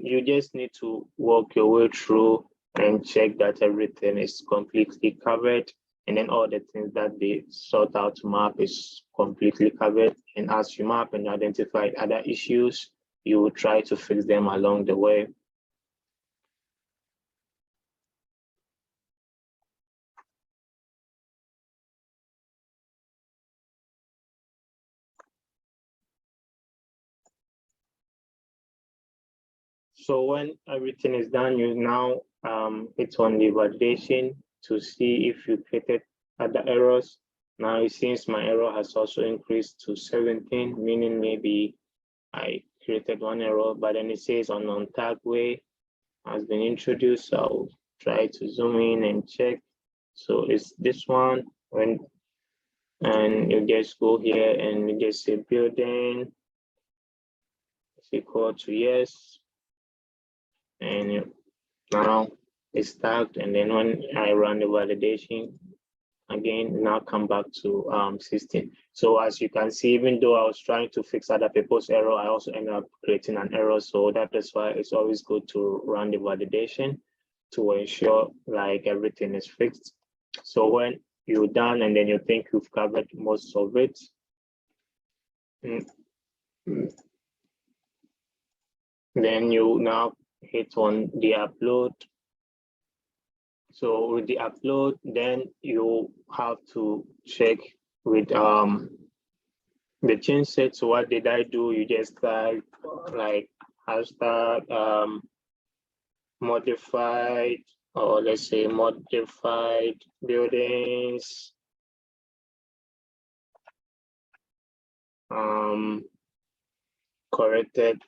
you just need to walk your way through and check that everything is completely covered, and then all the things that they sort out to map is completely covered. And as you map and identify other issues, you will try to fix them along the way. So when everything is done, you now hit on the validation to see if you created other errors. Now it seems my error has also increased to 17, meaning maybe I created one error, but then it says on non-tag way has been introduced. So I'll try to zoom in and check. So it's this one, and you just go here and you just say building is equal to yes. And now it's tagged, and then when I run the validation again, now come back to 16. So as you can see, even though I was trying to fix other people's error, I also ended up creating an error. So that is why it's always good to run the validation to ensure like everything is fixed. So when you're done and then you think you've covered most of it, then you now hit on the upload. So with the upload, then you have to check with the change set. So what did I do? You just type like hashtag modified, or let's say modified buildings corrected.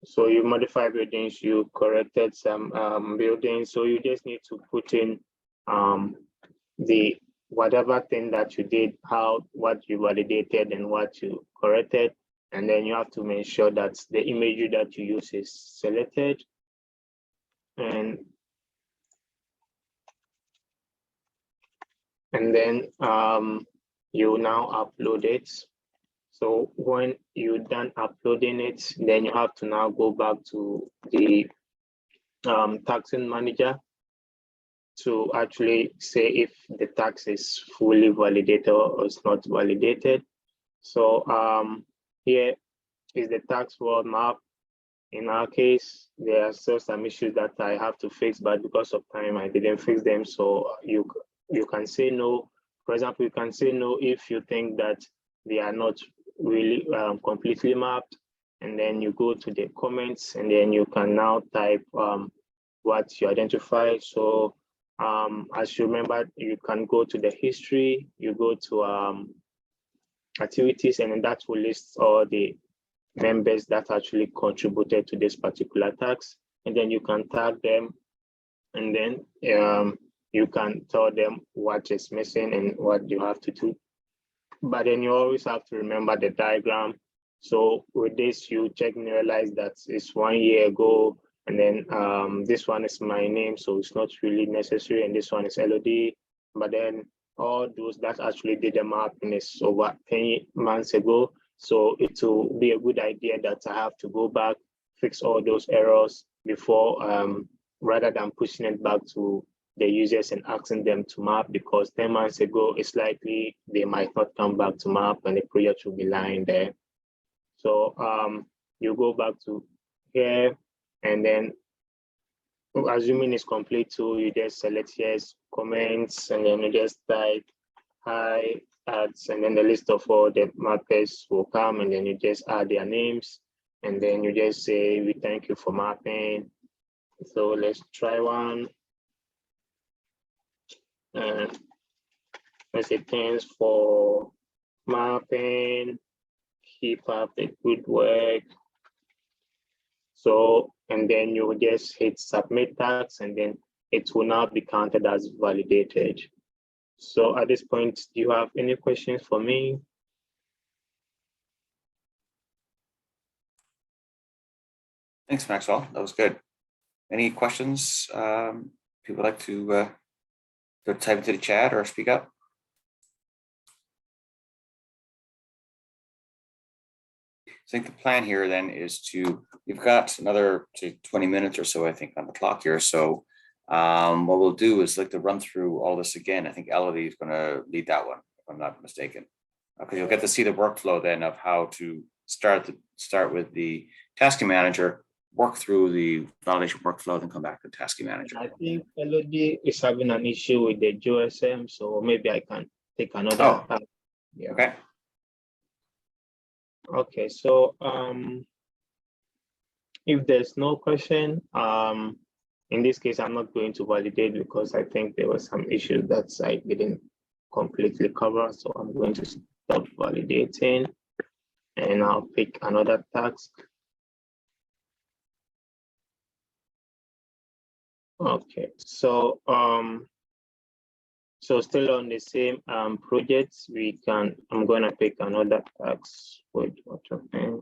So you modify buildings, you corrected some buildings. So you just need to put in the whatever thing that you did, what you validated and what you corrected. And then you have to make sure that the imagery that you use is selected. And then you now upload it. So when you're done uploading it, then you have to now go back to the taxing manager to actually say if the tax is fully validated or it's not validated. So here is the tax world map. In our case, there are still some issues that I have to fix, but because of time, I didn't fix them. So you can say no. For example, you can say no if you think that they are not really completely mapped, and then you go to the comments, and then you can now type what you identify. So as you remember, you can go to the history, you go to activities, and then that will list all the members that actually contributed to this particular tax, and then you can tag them, and then you can tell them what is missing and what you have to do. But then you always have to remember the diagram. So with this, you check and realize that it's 1 year ago, and then this one is my name, so it's not really necessary, and this one is Elodie. But then all those that actually did the mapping is over 10 months ago. So it will be a good idea that I have to go back, fix all those errors before, rather than pushing it back to the users and asking them to map, because 10 months ago, it's likely they might not come back to map and the project will be lying there. So you go back to here, and then assuming it's complete too, you just select yes, comments, and then you just type hi ads, and then the list of all the mappers will come, and then you just add their names, and then you just say, we thank you for mapping. So let's try one. Let's say thanks for mapping, keep up the good work. So, and then you will just hit submit tags, and then it will now be counted as validated. So at this point, do you have any questions for me? Thanks, Maxwell. That was good. Any questions? People like to type into the chat or speak up? I think the plan here then is we've got another 20 minutes or so, I think, on the clock here. So what we'll do is like to run through all this again. I think Elodie is going to lead that one, if I'm not mistaken. Okay, you'll get to see the workflow then of how to start with the tasking manager, work through the validation workflow, then come back to the tasking manager. I think Elodie is having an issue with the JOSM, so maybe I can take another. Oh, yeah. Okay. Okay, so if there's no question, in this case, I'm not going to validate because I think there were some issues that I didn't completely cover. So I'm going to stop validating, and I'll pick another task. Okay, so so still on the same projects, I'm gonna pick another task. Wait, what happened?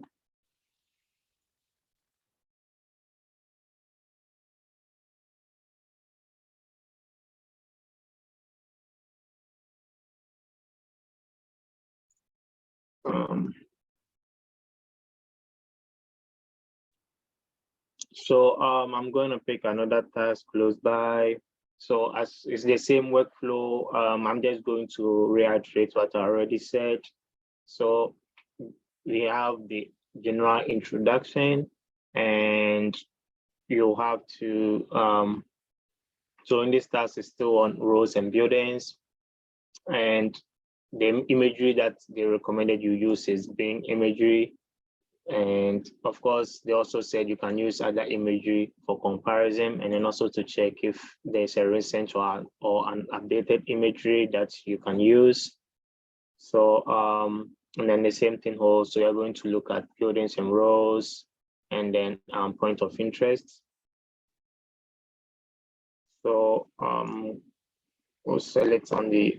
So I'm going to pick another task close by. So as it's the same workflow, I'm just going to reiterate what I already said. So we have the general introduction, and you have to, so in this task is still on roads and buildings, and the imagery that they recommended you use is Bing imagery. And of course, they also said you can use other imagery for comparison, and then also to check if there's a recent or an updated imagery that you can use. So, and then the same thing holds. So you're going to look at buildings and roads, and then point of interest. So we'll select on the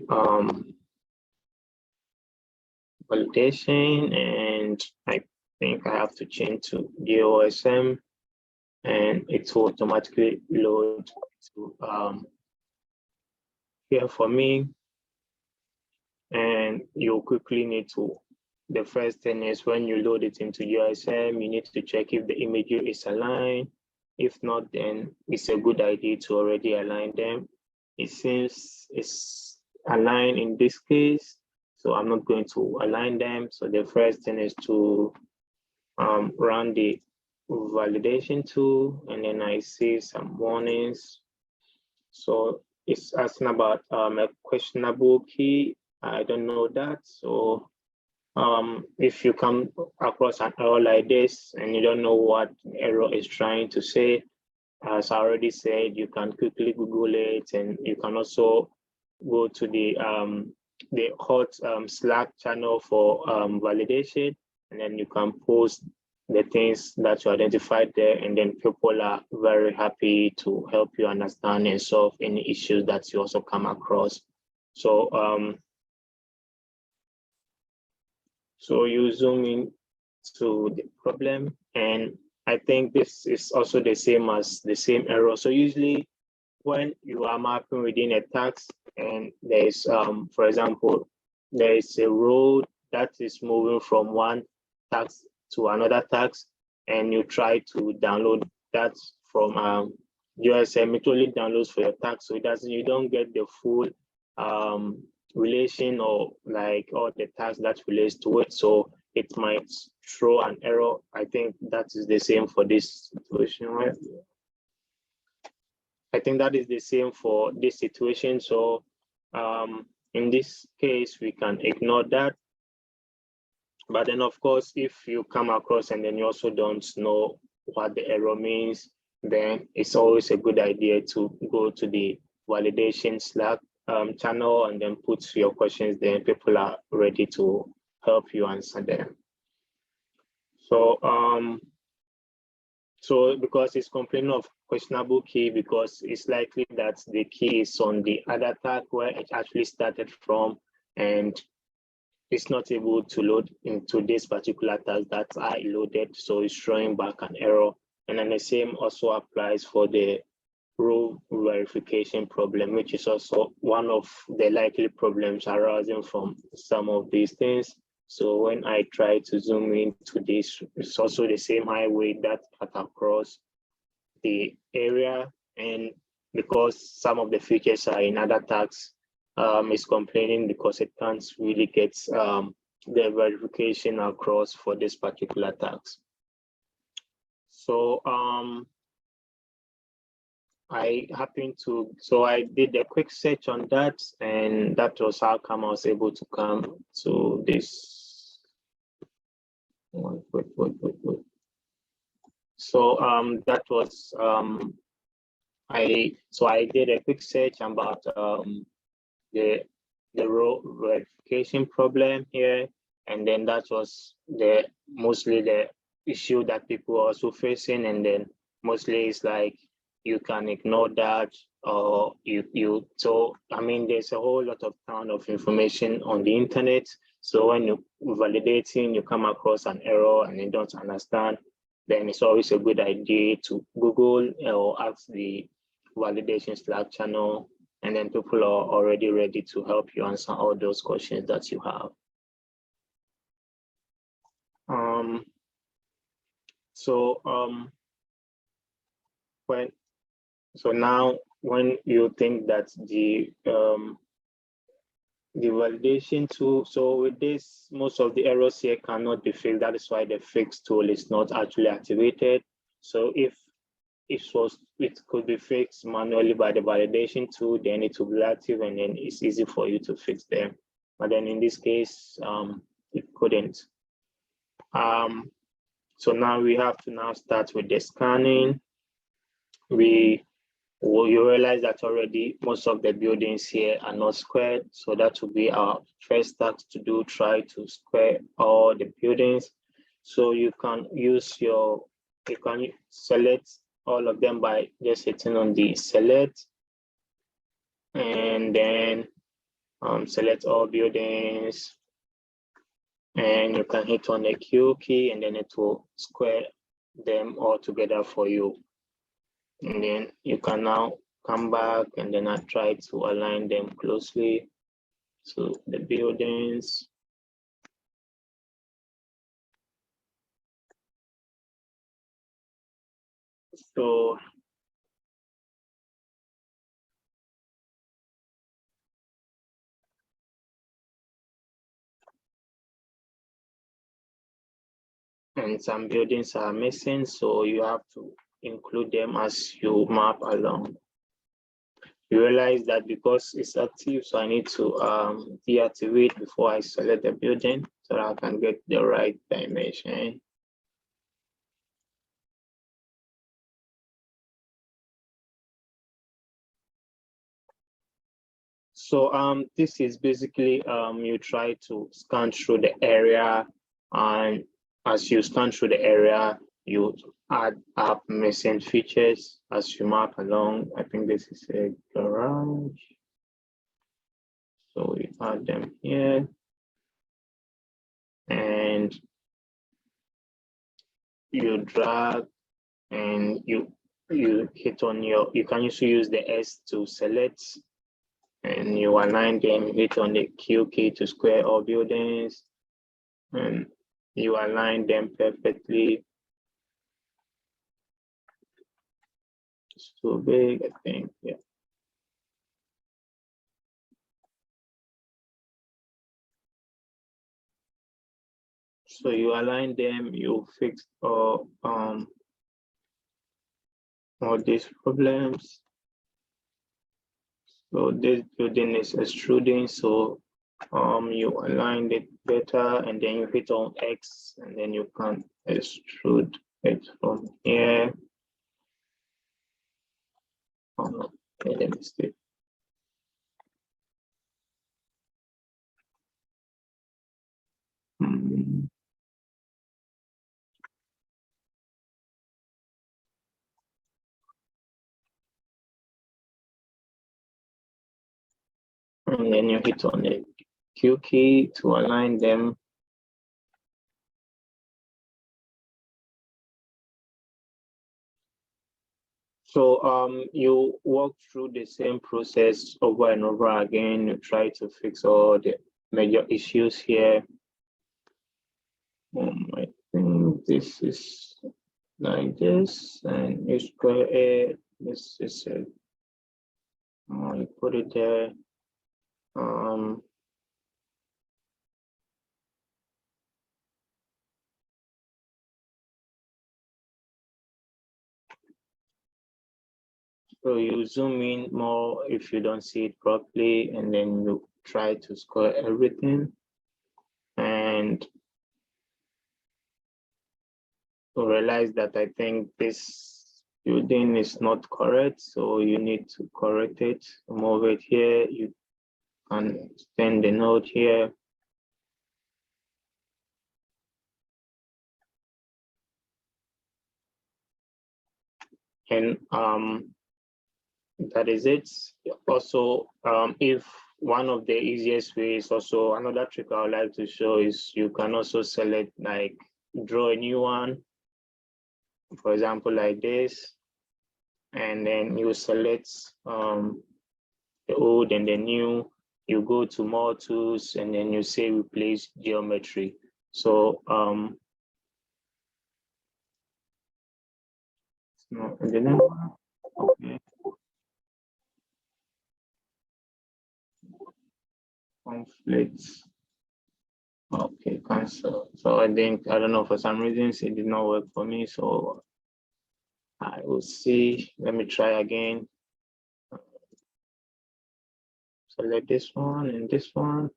validation, and I think I have to change to JOSM, and it will automatically load to here for me. And you quickly need to, the first thing is when you load it into JOSM, you need to check if the imagery is aligned. If not, then it's a good idea to already align them. It seems it's aligned in this case, so I'm not going to align them. So the first thing is to run the validation tool, and then I see some warnings. So it's asking about a questionable key. I don't know that. So if you come across an error like this and you don't know what the error is trying to say, as I already said, you can quickly Google it, and you can also go to the hot Slack channel for validation, and then you can post the things that you identified there, and then people are very happy to help you understand and solve any issues that you also come across. So so you zoom in to the problem, and I think this is also the same as the same error. So usually when you are mapping within a task, and there is, for example, there is a road that is moving from one task to another task, and you try to download that from JOSM, it only downloads for your task, so you don't get the full relation or like all the tasks that relates to it. So it might throw an error. I think that is the same for this situation, right? I think that is the same for this situation. So in this case, we can ignore that. But then of course, if you come across and then you also don't know what the error means, then it's always a good idea to go to the validation Slack channel and then put your questions there. People are ready to help you answer them. So, so because it's complaining of questionable key, because it's likely that the key is on the other tag where it actually started from, and it's not able to load into this particular tag that I loaded, so it's throwing back an error. And then the same also applies for the row verification problem, which is also one of the likely problems arising from some of these things. So when I try to zoom into this, it's also the same highway that cut across the area, and because some of the features are in other tags, is complaining because it can't really get the verification across for this particular tags. So I did a quick search on that, and that was how come I was able to come to this. Wait. So that was I did a quick search about the row verification problem here, and then that was mostly the issue that people are also facing, and then mostly it's like you can ignore that, or so I mean there's a whole lot of ton of information on the internet. So when you're validating, you come across an error and you don't understand, then it's always a good idea to Google or ask the validation Slack channel, and then people are already ready to help you answer all those questions that you have. So now when you think that the validation tool, so with this, most of the errors here cannot be fixed. That is why the fix tool is not actually activated. So if it could be fixed manually by the validation tool, then it will be active and then it's easy for you to fix them. But then in this case, it couldn't. So now we have to now start with the scanning. You realize that already most of the buildings here are not squared. So that will be our first task to do, try to square all the buildings. So you can select all of them by just hitting on the select, and then select all buildings, and you can hit on the Q key, and then it will square them all together for you. And then you can now come back, and then I try to align them closely to the buildings. So and some buildings are missing, so you have to include them as you map along. You realize that because it's active, so I need to deactivate before I select the building so that I can get the right dimension. So this is basically you try to scan through the area, and as you scan through the area, you add up missing features as you map along. I think this is a garage. So we add them here. And you drag and you hit on you can also use the S to select, and you align them, hit on the Q key to square all buildings, and you align them perfectly. It's too big, I think, yeah. So you align them, you fix all these problems. So this building is extruding, so you align it better and then you hit on X and then you can extrude it from here. Oh no, made a mistake. And then you hit on the Q key to align them. So you walk through the same process over and over again. You try to fix all the major issues here. I think this is like this, and you square it. This is it. You put it there. So you zoom in more if you don't see it properly, and then you try to square everything. And to realize that I think this building is not correct, so you need to correct it. Move it here. You can extend the node here. And that is it. Also, if one of the easiest ways, also another trick I would like to show is you can also select, like, draw a new one, for example, like this, and then you select the old and the new. You go to more tools and then you say replace geometry. So no, okay. Conflicts. Okay, cancel. So I think, I don't know, for some reasons it did not work for me. So I will see. Let me try again. Select this one and this one.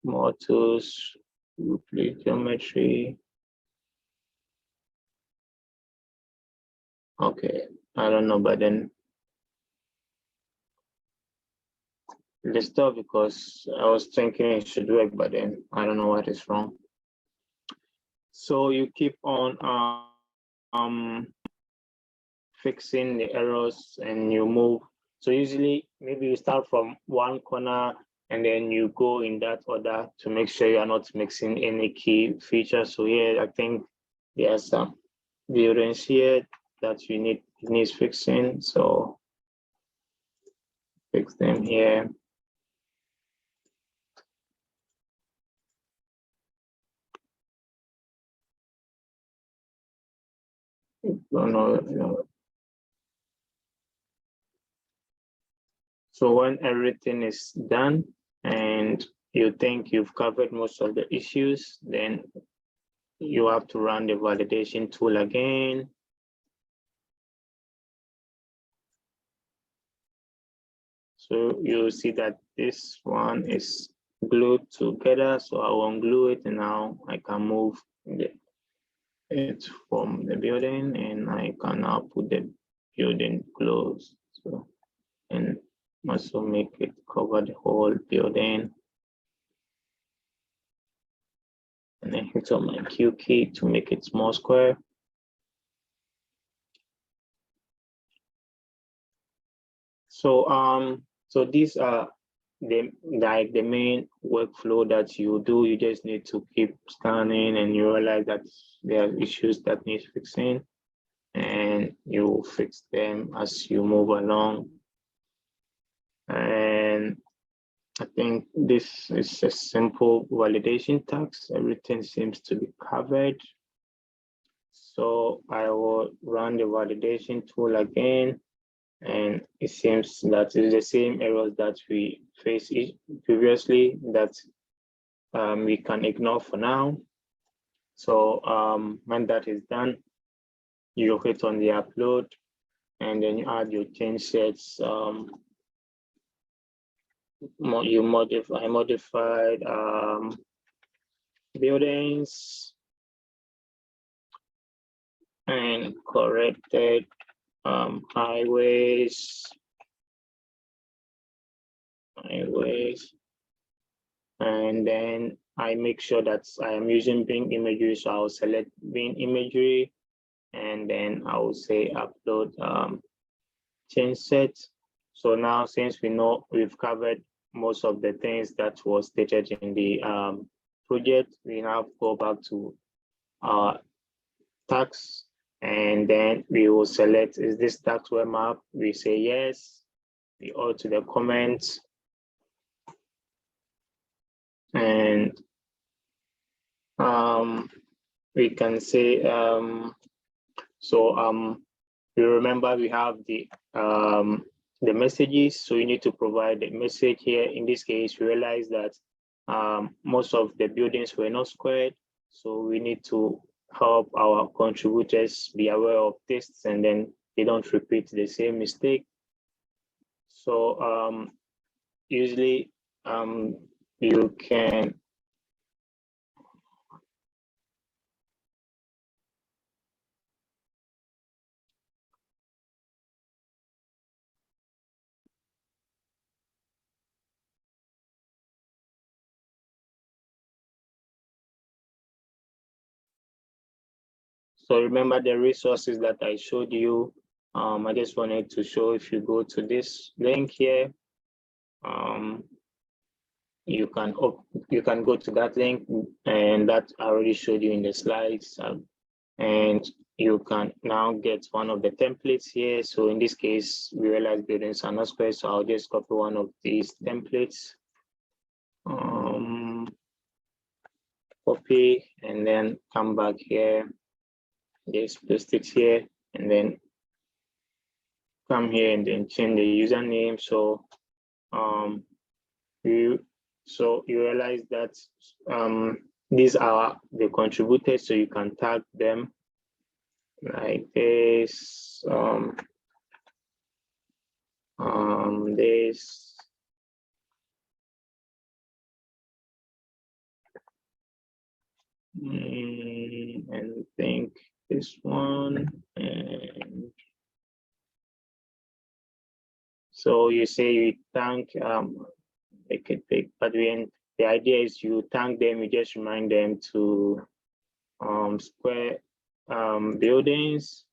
More tools, replace geometry. Okay, I don't know, but then let's stop, because I was thinking it should work, but then I don't know what is wrong. So you keep on fixing the errors and you move. So usually maybe you start from one corner and then you go in that order to make sure you are not mixing any key features. So here, I think there are some buildings here that needs fixing. So fix them here. No. So when everything is done and you think you've covered most of the issues, then you have to run the validation tool again. So you see that this one is glued together. So I will unglue it, and now I can move it from the building, and I can now put the building closed. So, and also make it cover the whole building. And then hit on my Q key to make it small square. So so these are the main workflow that you do. You just need to keep scanning and you realize that there are issues that need fixing, and you fix them as you move along. And I think this is a simple validation task. Everything seems to be covered. So I will run the validation tool again, and it seems that it's the same errors that we faced previously that we can ignore for now. So when that is done, you hit on the upload, and then you add your change sets I modified buildings and corrected highways, and then I make sure that I am using Bing Imagery, so I'll select Bing Imagery, and then I will say upload change set. So now, since we know we've covered most of the things that was stated in the project, we now go back to our tags, and then we will select, is this tax web map? We say yes, we go to the comments, and we can say, you remember we have the messages, so you need to provide the message here. In this case, we realize that most of the buildings were not squared, so we need to help our contributors be aware of this, and then they don't repeat the same mistake. So usually you can So remember the resources that I showed you. I just wanted to show, if you go to this link here, you can go to that link, and that I already showed you in the slides, and you can now get one of the templates here. So in this case, we realize buildings are not square, so I'll just copy one of these templates, copy, and then come back here. Just paste it here, and then come here and then change the username. So you realize that these are the contributors, so you can tag them like this. This. And think this one, and so you say you thank, make it big, but when the idea is you thank them, you just remind them to square buildings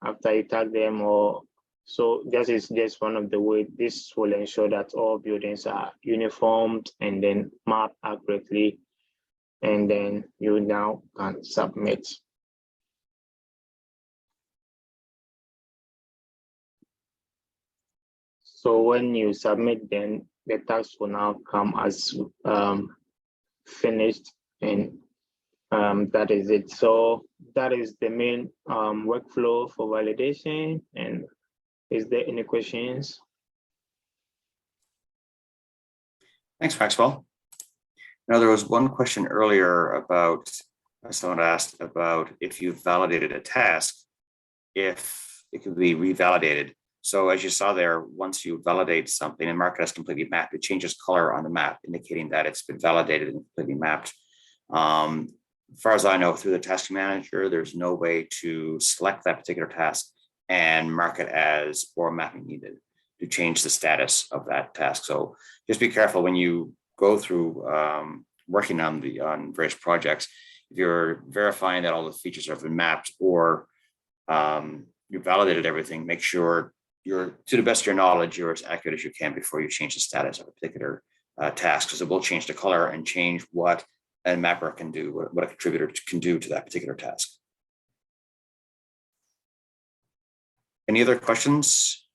after you tag them, or so this is just one of the ways. This will ensure that all buildings are uniformed and then mapped accurately, and then you now can submit. So when you submit, then the task will now come as finished, and that is it. So that is the main workflow for validation. And is there any questions? Thanks, Maxwell. Now, there was one question earlier about, someone asked about if you validated a task, if it could be revalidated. So as you saw there, once you validate something and mark it as completely mapped, it changes color on the map, indicating that it's been validated and completely mapped. As far as I know, through the task manager, there's no way to select that particular task and mark it as or mapping needed to change the status of that task. So just be careful when you go through working on various projects. If you're verifying that all the features have been mapped, or you validated everything, make sure you're, to the best of your knowledge, you're as accurate as you can before you change the status of a particular task, because it will change the color and change what a mapper can do, what a contributor can do to that particular task. Any other questions?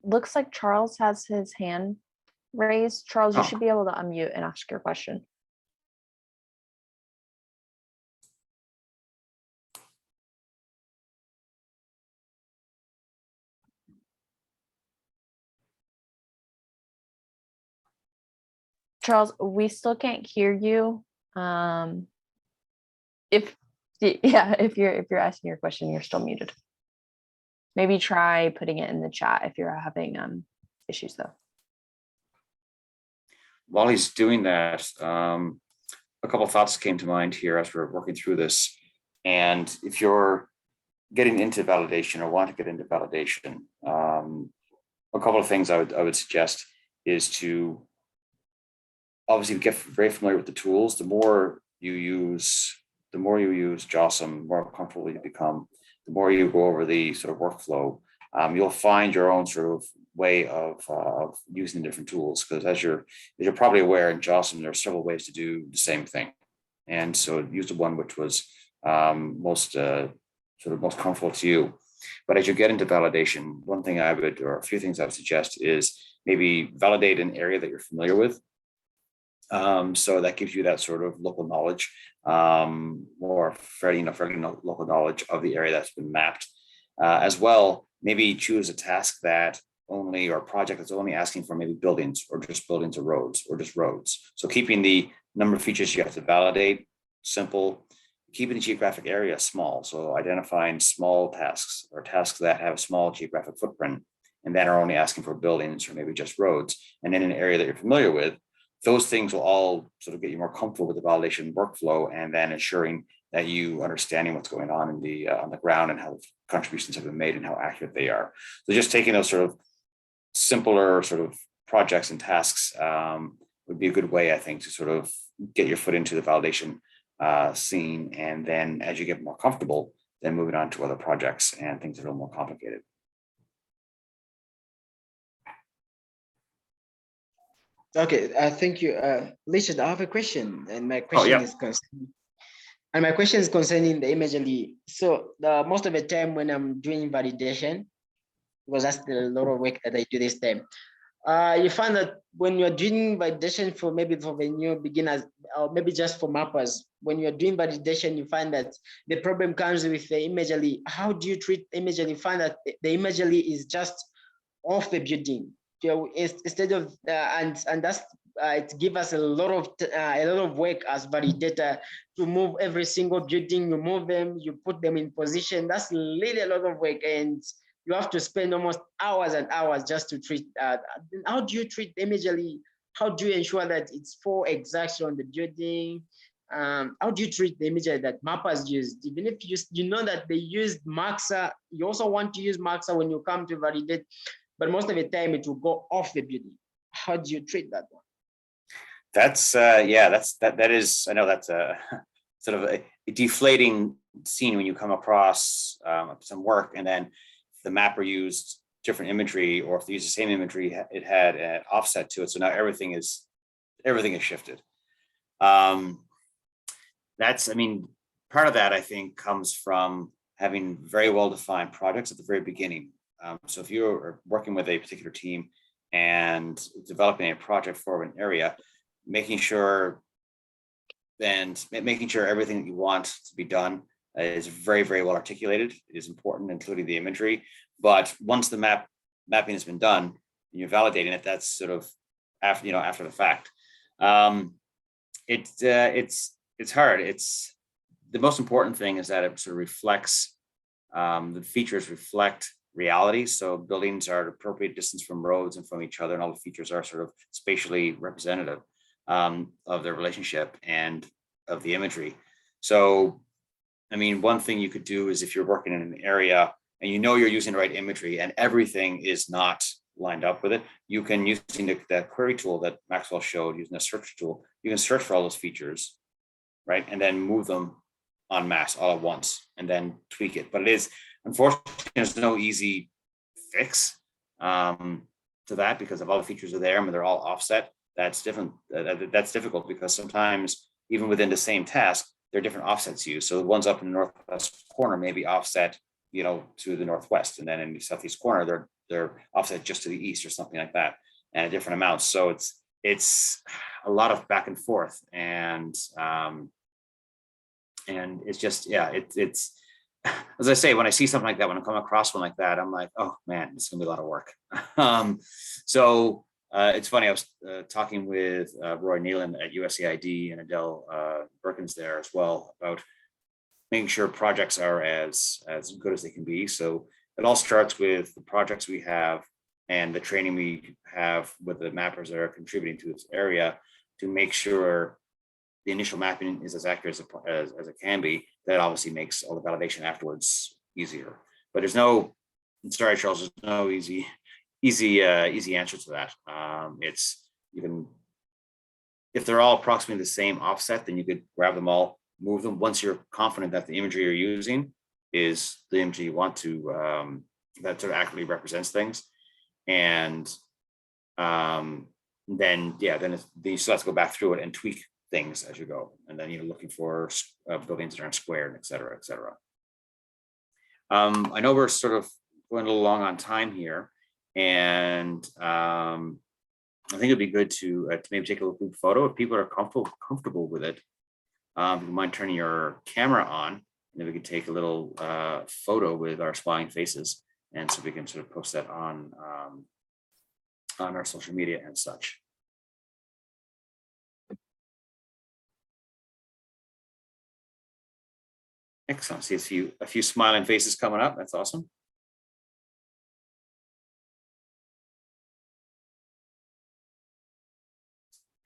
Looks like Charles has his hand raised. Charles, you should be able to unmute and ask your question. Charles, we still can't hear you. If you're asking your question, you're still muted. Maybe try putting it in the chat if you're having issues though. While he's doing that, a couple of thoughts came to mind here as we're working through this. And if you're getting into validation or want to get into validation, a couple of things I would suggest is to obviously get very familiar with the tools. The more you use JOSM, the more comfortable you become, the more you go over the sort of workflow, you'll find your own sort of way of using different tools. Because as you're probably aware, in JOSM, there are several ways to do the same thing. And so use the one which was most comfortable to you. But as you get into validation, one thing I would, or a few things I would suggest is maybe validate an area that you're familiar with. So that gives you that sort of local knowledge, or fairly local knowledge of the area that's been mapped. As well, maybe choose a task that only, or a project that's only asking for maybe buildings or just buildings or roads or just roads. So keeping the number of features you have to validate simple, keeping the geographic area small. So identifying small tasks or tasks that have a small geographic footprint and then are only asking for buildings or maybe just roads. And in an area that you're familiar with, those things will all sort of get you more comfortable with the validation workflow, and then ensuring that you understanding what's going on in the on the ground and how the contributions have been made and how accurate they are. So just taking those sort of simpler sort of projects and tasks would be a good way, I think, to sort of get your foot into the validation scene. And then as you get more comfortable, then moving on to other projects and things that are a little more complicated. Okay, thank you. Richard, I have a question, and my question is concerning the Imagery. So most of the time when I'm doing validation, because that's a lot of work that I do this time, you find that when you're doing validation for the new beginners, or maybe just for mappers, when you're doing validation, you find that the problem comes with the Imagery. How do you treat Imagery? You find that the Imagery is just off the building. Instead of and that's it gives us a lot of work as validator to move every single building. You move them, you put them in position. That's really a lot of work, and you have to spend almost hours and hours just to treat. How do you treat Imagery? How do you ensure that it's for exactly on the building? How do you treat the imagery that mappers use? Even if you know that they used Maxa, you also want to use Maxa when you come to validate, but most of the time it will go off the building. How do you treat that one? That's that is, I know that's a sort of a deflating scene when you come across some work and then the mapper used different imagery, or if they use the same imagery, it had an offset to it. So now everything is shifted. That's, I mean, part of that I think comes from having very well-defined projects at the very beginning. So if you're working with a particular team and developing a project for an area, making sure everything that you want to be done is very, very well articulated. It is important, including the imagery. But once the mapping has been done, and you're validating it, that's sort of after the fact. It's hard. It's the most important thing is that it sort of reflects, the features reflect reality. So buildings are at appropriate distance from roads and from each other, and all the features are sort of spatially representative of their relationship and of the imagery. So, I mean, one thing you could do is if you're working in an area and you know you're using the right imagery and everything is not lined up with it, you can, using the query tool that Maxwell showed, using a search tool, you can search for all those features, right? And then move them en masse all at once and then tweak it. But it is, unfortunately, there's no easy fix to that, because if all the features are there and they're all offset, that's different. That's difficult because sometimes even within the same task, there are different offsets used. So the ones up in the northwest corner may be offset, to the northwest, and then in the southeast corner, they're offset just to the east or something like that, and a different amount. So it's a lot of back and forth, and it's just, it's as I say, when I see something like that, when I come across one like that, I'm like, oh man, it's gonna be a lot of work. So it's funny, I was talking with Roy Nealon at USAID and Adele Perkins there as well about making sure projects are as good as they can be. So it all starts with the projects we have and the training we have with the mappers that are contributing to this area to make sure the initial mapping is as accurate as it can be. That obviously makes all the validation afterwards easier. But there's no, sorry, Charles, there's no easy answer to that. It's, you can, if they're all approximately the same offset, then you could grab them all, move them once you're confident that the imagery you're using is the imagery you want to, that sort of accurately represents things. And then, yeah, then you still have to go back through it and tweak things as you go. And then you're looking for buildings that aren't square, and et cetera, et cetera. I know we're sort of going a little long on time here, and I think it'd be good to maybe take a little group photo if people are comfortable with it. If you mind turning your camera on, and then we can take a little photo with our smiling faces, and so we can sort of post that on our social media and such. Excellent. See a few smiling faces coming up. That's awesome.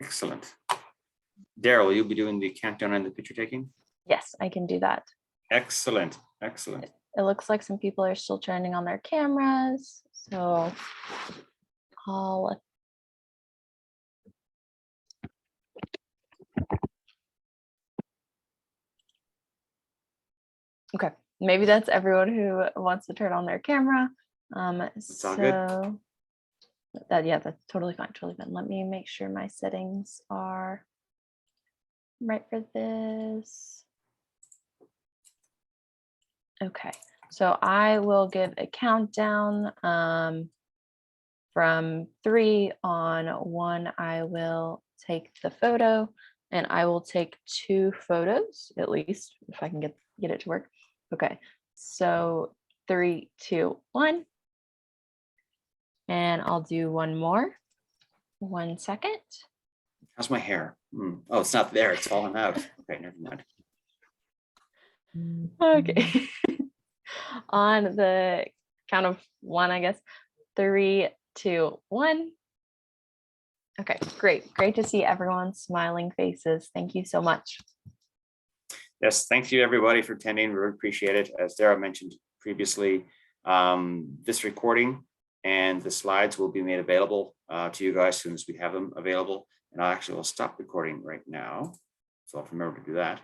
Excellent. Daryl, you'll be doing the countdown and the picture taking? Yes, I can do that. Excellent. Excellent. It looks like some people are still turning on their cameras. So I'll okay, maybe that's everyone who wants to turn on their camera. It's all good. Yeah, that's totally fine, totally fine. Let me make sure my settings are right for this. Okay, so I will give a countdown from 3 on 1. I will take the photo, and I will take 2 photos at least if I can get it to work. Okay, so 3, 2, 1. And I'll do one more. 1 second. How's my hair? Oh, it's not there. It's falling out. Okay, never mind. Okay. On the count of 1, I guess. 3, 2, 1. Okay, great. Great to see everyone's smiling faces. Thank you so much. Yes, thank you everybody for attending. We really appreciate it. As Dara mentioned previously, this recording and the slides will be made available to you guys as soon as we have them available. And I actually will stop recording right now. So I'll remember to do that.